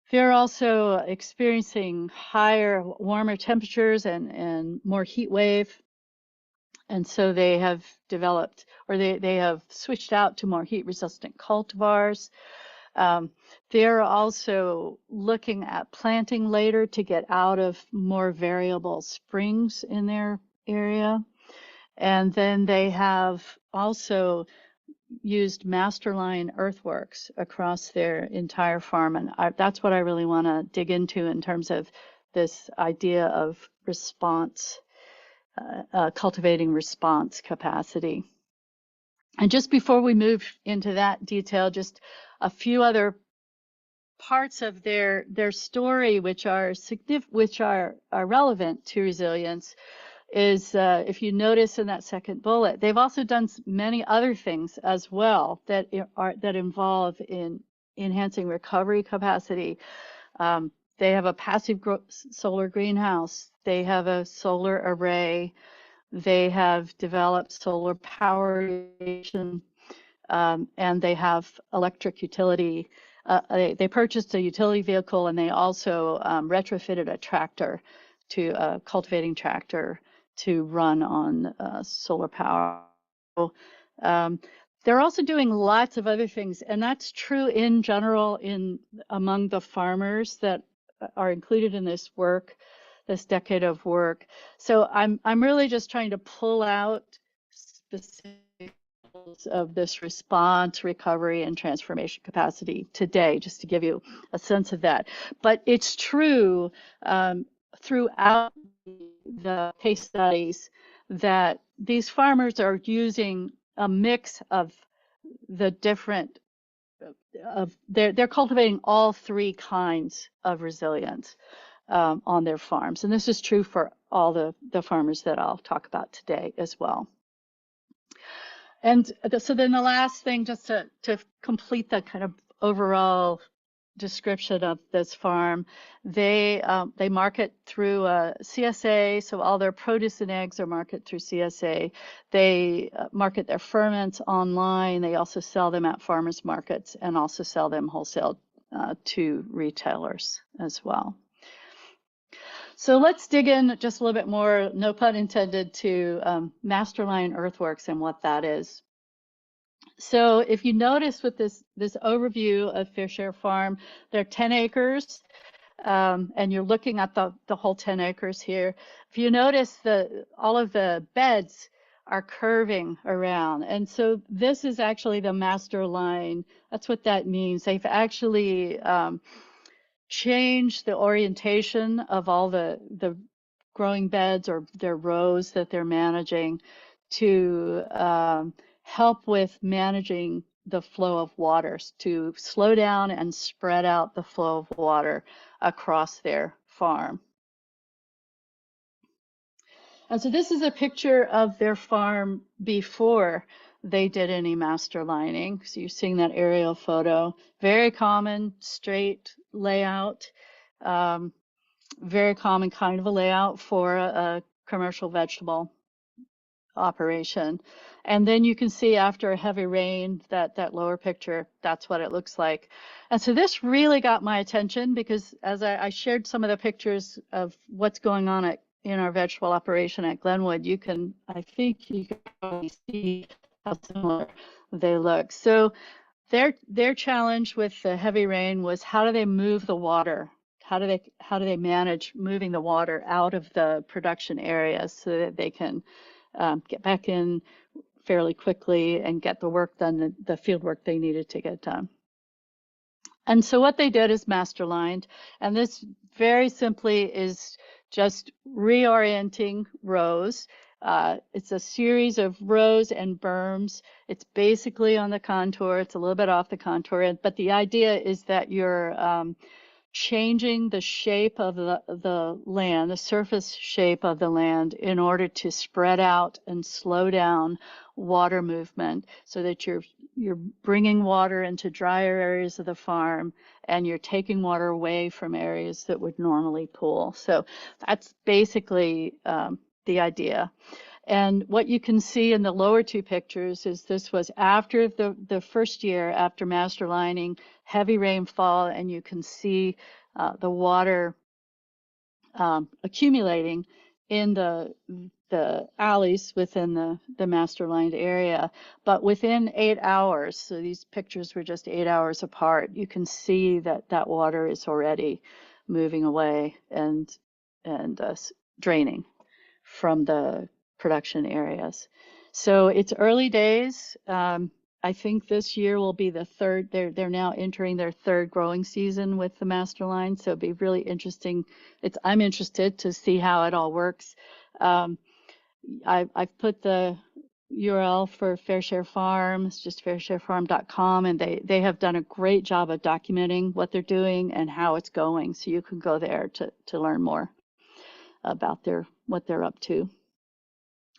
They're also experiencing higher, warmer temperatures and more heat wave. And so they have developed, or they have switched out to more heat resistant cultivars. They're also looking at planting later to get out of more variable springs in their area. And then they have also used masterline earthworks across their entire farm, and that's what I really want to dig into in terms of this idea of response, cultivating response capacity. And just before we move into that detail, just a few other parts of their story which are relevant to resilience is if you notice in that second bullet, they've also done many other things as well that involve in enhancing recovery capacity. They have a passive solar greenhouse. They have a solar array. They have developed solar power irrigation, and they have electric utility. They purchased a utility vehicle, and they also retrofitted a tractor to a cultivating tractor to run on solar power. Um, they're also doing lots of other things, and that's true in general among the farmers that are included in this work, this decade of work. So I'm really just trying to pull out specific of this response, recovery, and transformation capacity today, just to give you a sense of that. But it's true throughout the case studies that these farmers are using a mix of the different they're cultivating all three kinds of resilience on their farms, and this is true for all the farmers that I'll talk about today as well. And so then the last thing, just to complete the kind of overall description of this farm, they market through CSA, so all their produce and eggs are marketed through CSA. They market their ferments online. They also sell them at farmers markets and also sell them wholesale to retailers as well. So let's dig in just a little bit more, no pun intended, to Masterline Earthworks and what that is. So if you notice with this overview of Fair Share Farm, there are 10 acres, and you're looking at the whole 10 acres here. If you notice, all of the beds are curving around, and so this is actually the master line. That's what that means. They've actually change the orientation of all the growing beds or their rows that they're managing to help with managing the flow of water, to slow down and spread out the flow of water across their farm. And so this is a picture of their farm before they did any master lining. So you're seeing that aerial photo. Very common straight layout, very common kind of a layout for a commercial vegetable operation. And then you can see after a heavy rain, that lower picture, that's what it looks like. And so this really got my attention because as I shared some of the pictures of what's going on in our vegetable operation at Glynwood, I think you can probably see how similar they look. So their challenge with the heavy rain was, how do they move the water? How do they manage moving the water out of the production areas so that they can get back in fairly quickly and get the work done, the field work they needed to get done? And so what they did is masterlined, and this very simply is just reorienting rows. It's a series of rows and berms. It's basically on the contour. It's a little bit off the contour, but the idea is that you're changing the shape of the land, the surface shape of the land, in order to spread out and slow down water movement so that you're bringing water into drier areas of the farm and you're taking water away from areas that would normally pool. So that's basically the idea. And what you can see in the lower two pictures is this was after the first year after master lining, heavy rainfall, and you can see the water accumulating in the alleys within the master lined area. But within 8 hours, so these pictures were just 8 hours apart, you can see that water is already moving away and draining from the production areas. So it's early days. I think this year will be the third. They're now entering their third growing season with the master line. So it'll be really interesting. I'm interested to see how it all works. I've put the URL for Fair Share Farm. It's just fairsharefarm.com, and they have done a great job of documenting what they're doing and how it's going. So you can go there to learn more about what they're up to.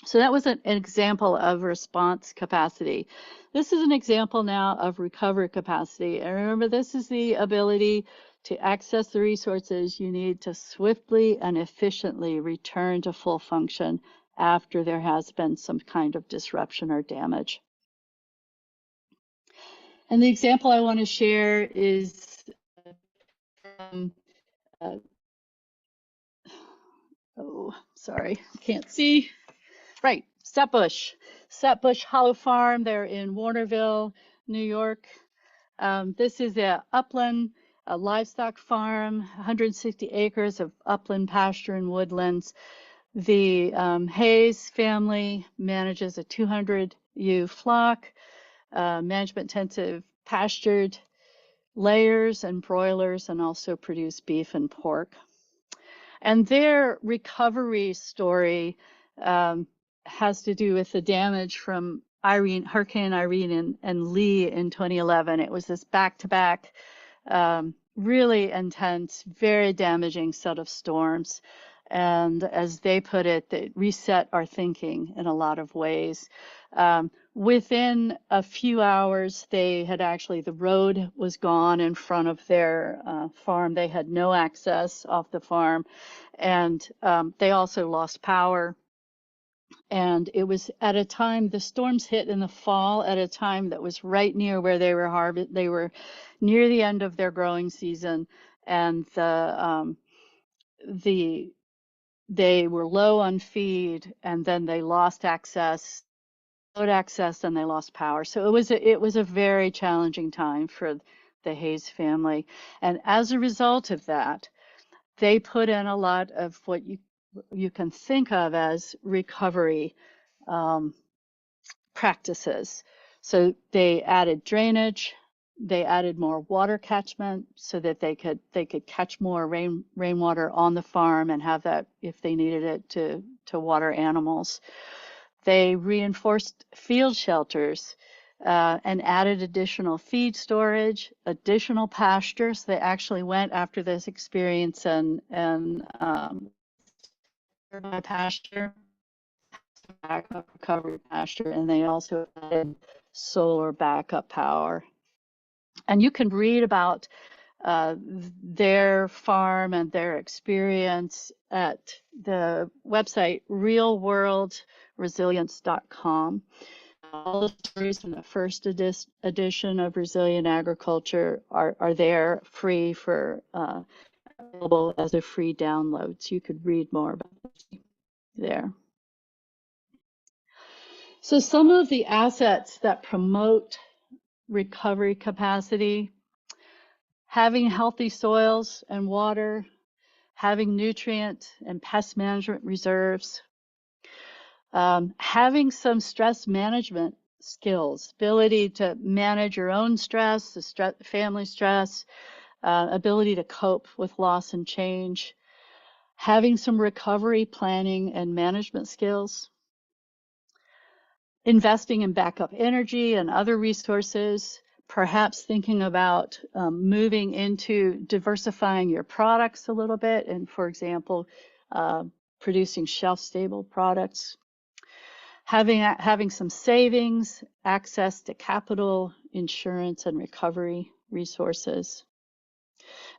So that was an example of response capacity. This is an example now of recovery capacity. And remember, this is the ability to access the resources you need to swiftly and efficiently return to full function after there has been some kind of disruption or damage. And the example I want to share is from, oh, sorry, can't see. Right, Setbush Hollow Farm. They're in Warnerville, New York. This is a livestock farm, 160 acres of upland pasture and woodlands. The Hayes family manages a 200 ewe flock, management-intensive pastured layers and broilers, and also produce beef and pork. And their recovery story has to do with the damage from Hurricane Irene and Lee in 2011. It was this back-to-back, really intense, very damaging set of storms. And as they put it, they reset our thinking in a lot of ways. Within a few hours, the road was gone in front of their farm. They had no access off the farm. And they also lost power. And it was at a time, the storms hit in the fall at a time that was right near where they were near the end of their growing season. And they were low on feed, and then they lost access, and they lost power. So it was a very challenging time for the Hayes family. And as a result of that, they put in a lot of what you can think of as recovery practices. So they added drainage, they added more water catchment so that they could catch more rainwater on the farm and have that if they needed it to water animals. They reinforced field shelters and added additional feed storage, additional pastures. They actually went after this experience and pasture, backup recovery pasture, and they also added solar backup power. And you can read about their farm and their experience at the website realworldresilience.com. All the stories in the first edition of Resilient Agriculture are there, free for available as a free download. So you could read more about it there. So some of the assets that promote recovery capacity: having healthy soils and water, having nutrient and pest management reserves, having some stress management skills, ability to manage your own stress, the family stress, ability to cope with loss and change, having some recovery planning and management skills, investing in backup energy and other resources, perhaps thinking about moving into diversifying your products a little bit, and for example, producing shelf-stable products, having some savings, access to capital, insurance, and recovery resources.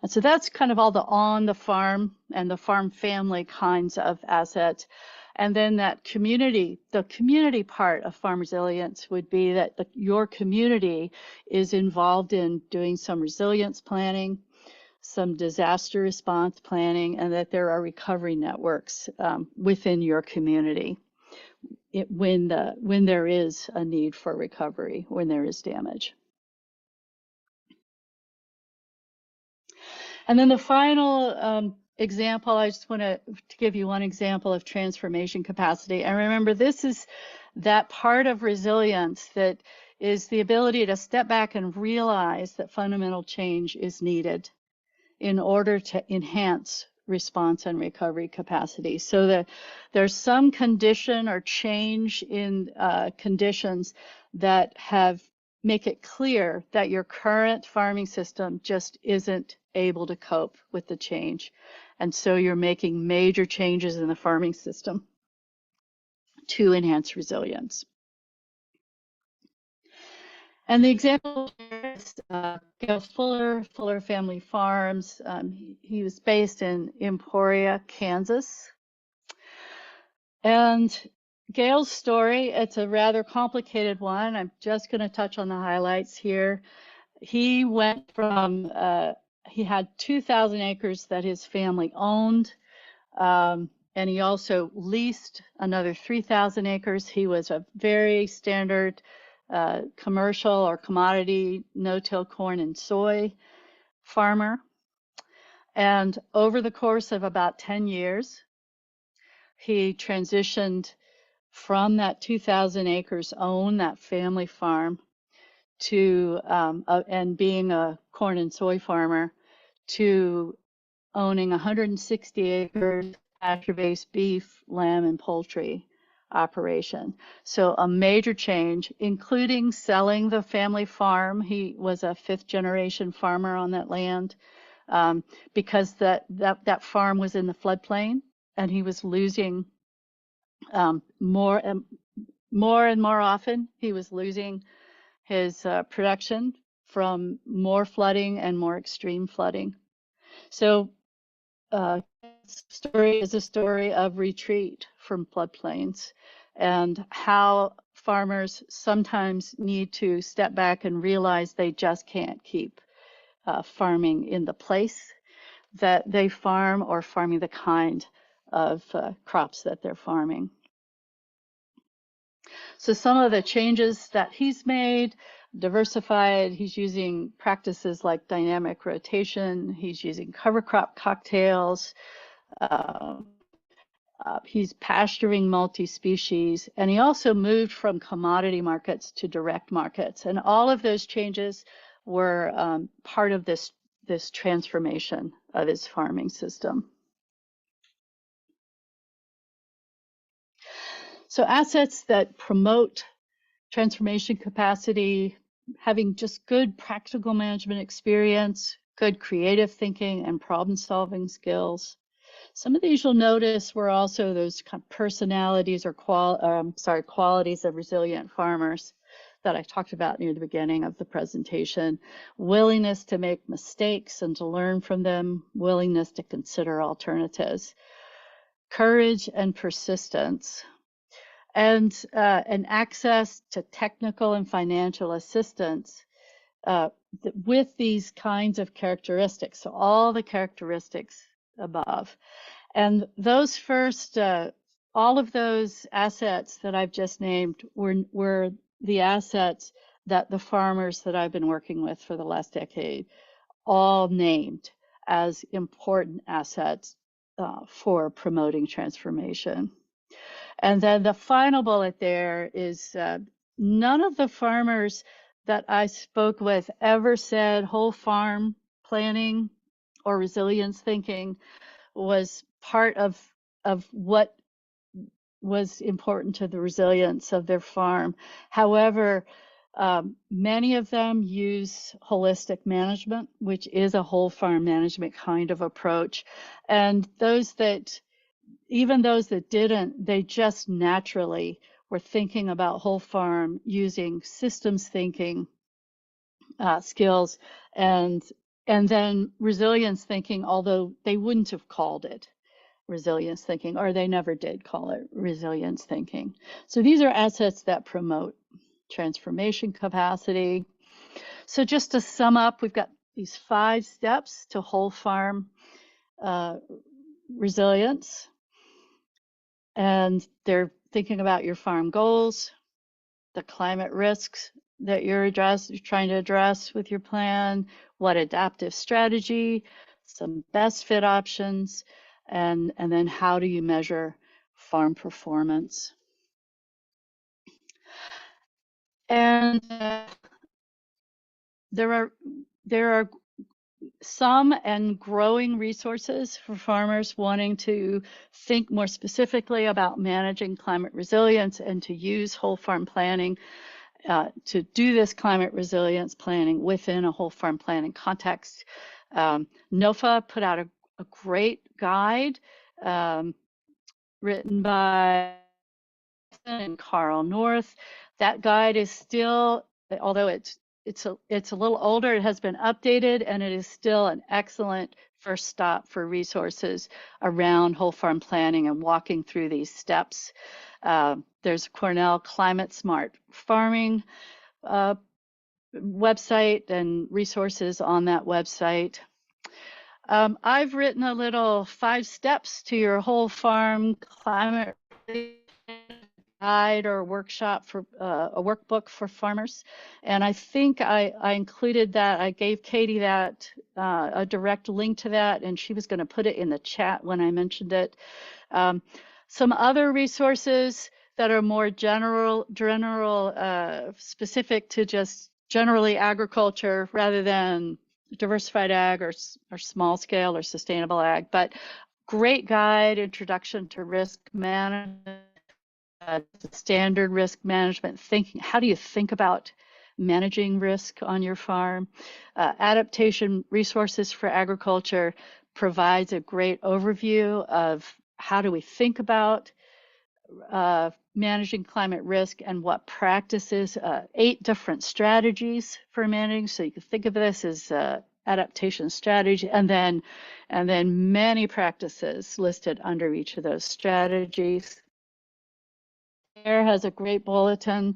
And so that's kind of all the on the farm and the farm family kinds of assets. And then that community, the community part of farm resilience would be that your community is involved in doing some resilience planning, some disaster response planning, and that there are recovery networks within your community when there is a need for recovery, when there is damage. And then the final example, I just want to give you one example of transformation capacity. And remember, this is that part of resilience that is the ability to step back and realize that fundamental change is needed in order to enhance response and recovery capacity. So there's some condition or change in conditions that make it clear that your current farming system just isn't able to cope with the change. And so you're making major changes in the farming system to enhance resilience. And the example here is Gail Fuller Family Farms. He was based in Emporia, Kansas. And Gail's story, it's a rather complicated one. I'm just going to touch on the highlights here. He went from, he had 2,000 acres that his family owned. And he also leased another 3,000 acres. He was a very standard commercial or commodity no-till corn and soy farmer. And over the course of about 10 years, he transitioned from that 2,000 acres owned, that family farm, to and being a corn and soy farmer, to owning 160 acres pasture-based beef, lamb, and poultry operation. So a major change, including selling the family farm. He was a fifth-generation farmer on that land because that farm was in the floodplain, and he was losing more and more often. He was losing his production from more flooding and more extreme flooding. So story is a story of retreat from floodplains and how farmers sometimes need to step back and realize they just can't keep farming in the place that they farm or farming the kind of crops that they're farming. So some of the changes that he's made: diversified, he's using practices like dynamic rotation, he's using cover crop cocktails, he's pasturing multi-species, and he also moved from commodity markets to direct markets. And all of those changes were part of this transformation of his farming system. So assets that promote transformation capacity, having just good practical management experience, good creative thinking and problem solving skills. Some of these you'll notice were also those kind of personalities or qualities of resilient farmers that I talked about near the beginning of the presentation. Willingness to make mistakes and to learn from them, willingness to consider alternatives, courage and persistence, and access to technical and financial assistance with these kinds of characteristics. So all the characteristics above. And those first, all of those assets that I've just named were the assets that the farmers that I've been working with for the last decade all named as important assets for promoting transformation. And then the final bullet there is none of the farmers that I spoke with ever said whole farm planning or resilience thinking was part of what was important to the resilience of their farm. However, many of them use holistic management, which is a whole farm management kind of approach. And even those that didn't, they just naturally were thinking about whole farm using systems thinking skills and then resilience thinking, although they wouldn't have called it resilience thinking, or they never did call it resilience thinking. So these are assets that promote transformation capacity. So just to sum up, we've got these 5 steps to whole farm resilience. And they're thinking about your farm goals, the climate risks that you're trying to address with your plan, what adaptive strategy, some best fit options, and then how do you measure farm performance. And there are some and growing resources for farmers wanting to think more specifically about managing climate resilience and to use whole farm planning to do this climate resilience planning within a whole farm planning context. NOFA put out a great guide written by and Carl North. That guide is still, although it's a little older, it has been updated, and it is still an excellent first stop for resources around whole farm planning and walking through these steps. There's Cornell Climate Smart Farming website and resources on that website. I've written a little 5 steps to your whole farm climate guide or workshop for a workbook for farmers, and I think I included that. I gave Katie that a direct link to that, and she was going to put it in the chat when I mentioned it. Some other resources that are more general, specific to just generally agriculture rather than diversified ag or small scale or sustainable ag, but great guide, Introduction to Risk Management, standard risk management thinking. How do you think about managing risk on your farm? Adaptation Resources for Agriculture provides a great overview of how do we think about managing climate risk and what practices, 8 different strategies for managing. So you can think of this as adaptation strategy, and then many practices listed under each of those strategies. Air has a great bulletin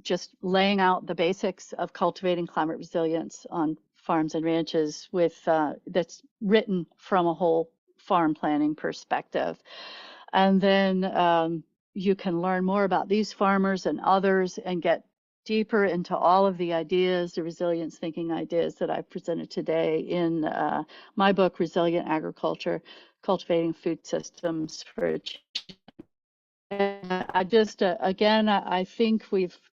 just laying out the basics of cultivating climate resilience on farms and ranches with that's written from a whole farm planning perspective. And then you can learn more about these farmers and others and get deeper into all of the ideas, the resilience thinking ideas that I've presented today in my book, Resilient Agriculture, Cultivating Food Systems for I just, again, I think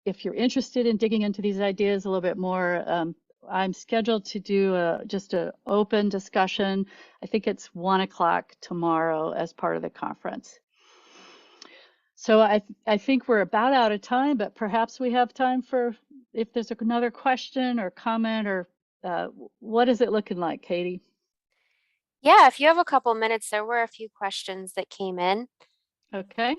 if you're interested in digging into these ideas a little bit more, I'm scheduled to do just an open discussion. I think it's 1 o'clock tomorrow as part of the conference. So I think we're about out of time, but perhaps we have time for if there's another question or comment, or what is it looking like, Katie? Yeah, if you have a couple minutes, there were a few questions that came in. Okay.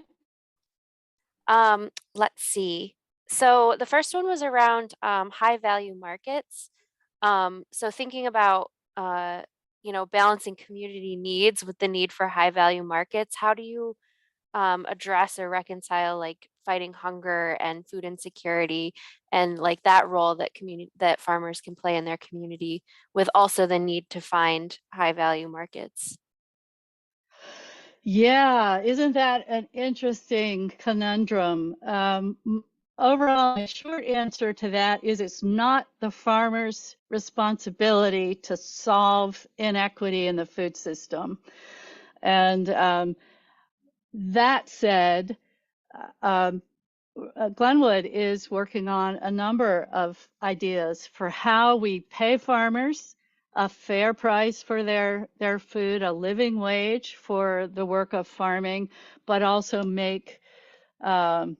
Let's see. So the first one was around high value markets. So thinking about balancing community needs with the need for high value markets, how do you address or reconcile like fighting hunger and food insecurity and like that role that farmers can play in their community with also the need to find high value markets? Yeah, isn't that an interesting conundrum? Overall, my short answer to that is it's not the farmer's responsibility to solve inequity in the food system. And that said, Glynwood is working on a number of ideas for how we pay farmers a fair price for their food, a living wage for the work of farming, but also make that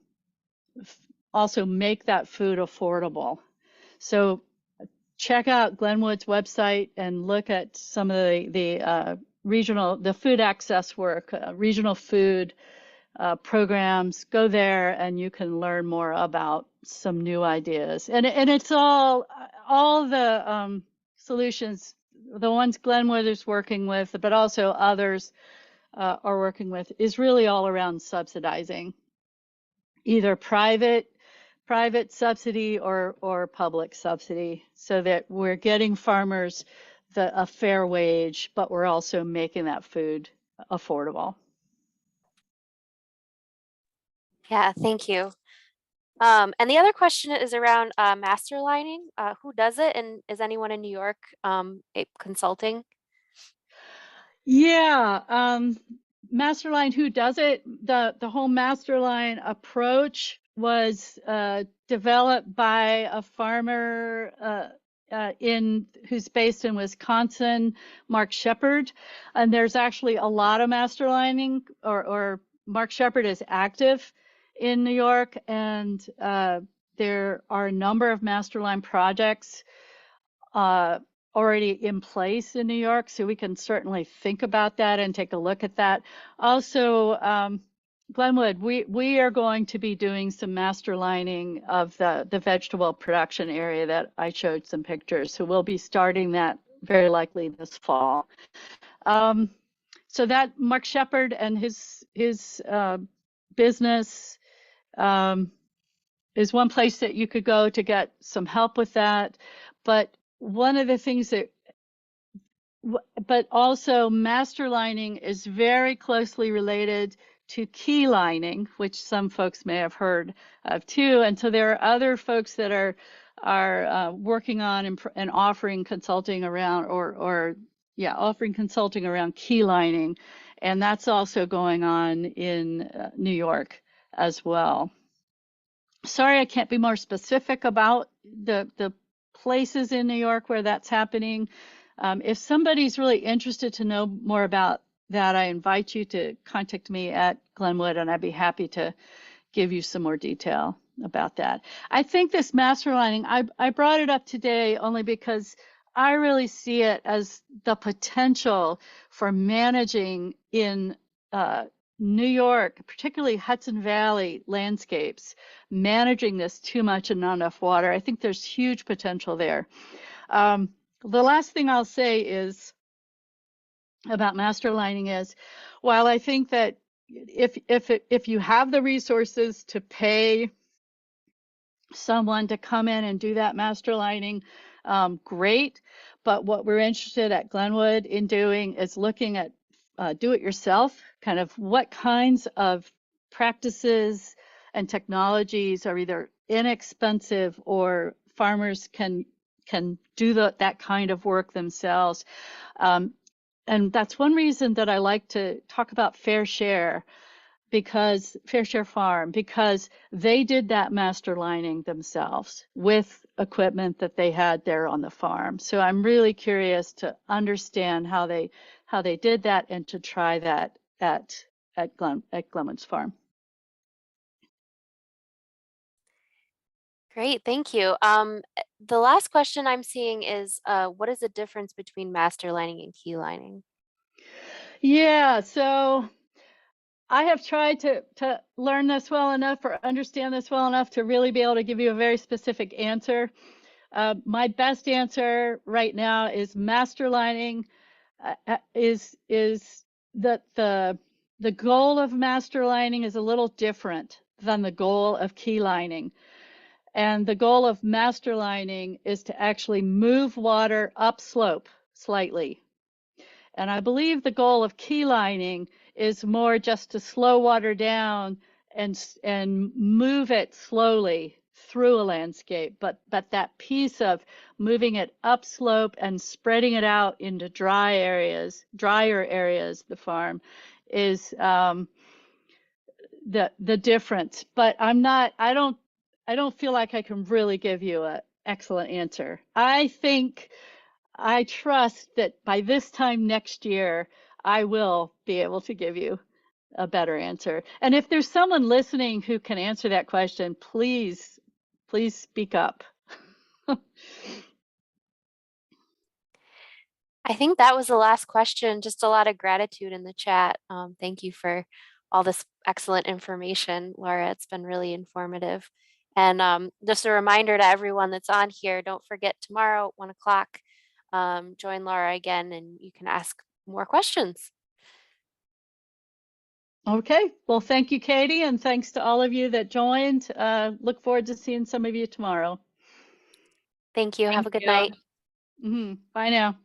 food affordable. So check out Glynwood's website and look at some of the food access work, regional food programs. Go there and you can learn more about some new ideas. And it's all the solutions, the ones Glynwood is working with, but also others are working with, is really all around subsidizing, either private subsidy or public subsidy, so that we're getting farmers a fair wage, but we're also making that food affordable. Yeah, thank you. And the other question is around master lining. Who does it, and is anyone in New York consulting? Yeah, Masterline, who does it? The whole Masterline approach was developed by a farmer who's based in Wisconsin, Mark Shepard, and there's actually a lot of master lining, or Mark Shepard is active in New York, and there are a number of master line projects already in place in New York, so we can certainly think about that and take a look at that. Also, Glynwood, we are going to be doing some master lining of the vegetable production area that I showed some pictures. So we'll be starting that very likely this fall. So that Mark Shepard and his business is one place that you could go to get some help with that. But one of the things that but also master lining is very closely related to key lining, which some folks may have heard of too. And so there are other folks that are working on and offering consulting around, offering consulting around key lining, and that's also going on in New York as well. Sorry, I can't be more specific about the places in New York where that's happening. If somebody's really interested to know more about that, I invite you to contact me at Glynwood, and I'd be happy to give you some more detail about that. I think this master lining, I brought it up today only because I really see it as the potential for managing in New York, particularly Hudson Valley landscapes, managing this too much and not enough water. I think there's huge potential there. The last thing I'll say is about master lining is, while I think that if you have the resources to pay someone to come in and do that master lining, great. But what we're interested at Glynwood in doing is looking at do it yourself, kind of what kinds of practices and technologies are either inexpensive or farmers can do that kind of work themselves. And that's one reason that I like to talk about Fair Share Farm, because they did that master lining themselves with equipment that they had there on the farm. So I'm really curious to understand how they did that and to try that at Glynwood's farm. Great, thank you. The last question I'm seeing is, what is the difference between master lining and key lining? Yeah, so I have tried to learn this well enough or understand this well enough to really be able to give you a very specific answer. My best answer right now is master lining is that the goal of master lining is a little different than the goal of key lining. And the goal of master lining is to actually move water upslope slightly. And I believe the goal of key lining is more just to slow water down and move it slowly through a landscape. But that piece of moving it upslope and spreading it out into drier areas, the farm, is the difference. But I don't feel like I can really give you an excellent answer. I trust that by this time next year, I will be able to give you a better answer. And if there's someone listening who can answer that question, please speak up. I think that was the last question. Just a lot of gratitude in the chat. Thank you for all this excellent information, Laura. It's been really informative. And just a reminder to everyone that's on here, don't forget tomorrow at 1 o'clock, join Laura again and you can ask more questions. Okay, well, thank you, Katie, and thanks to all of you that joined. Look forward to seeing some of you tomorrow. Thank you. Have a good night. Bye now.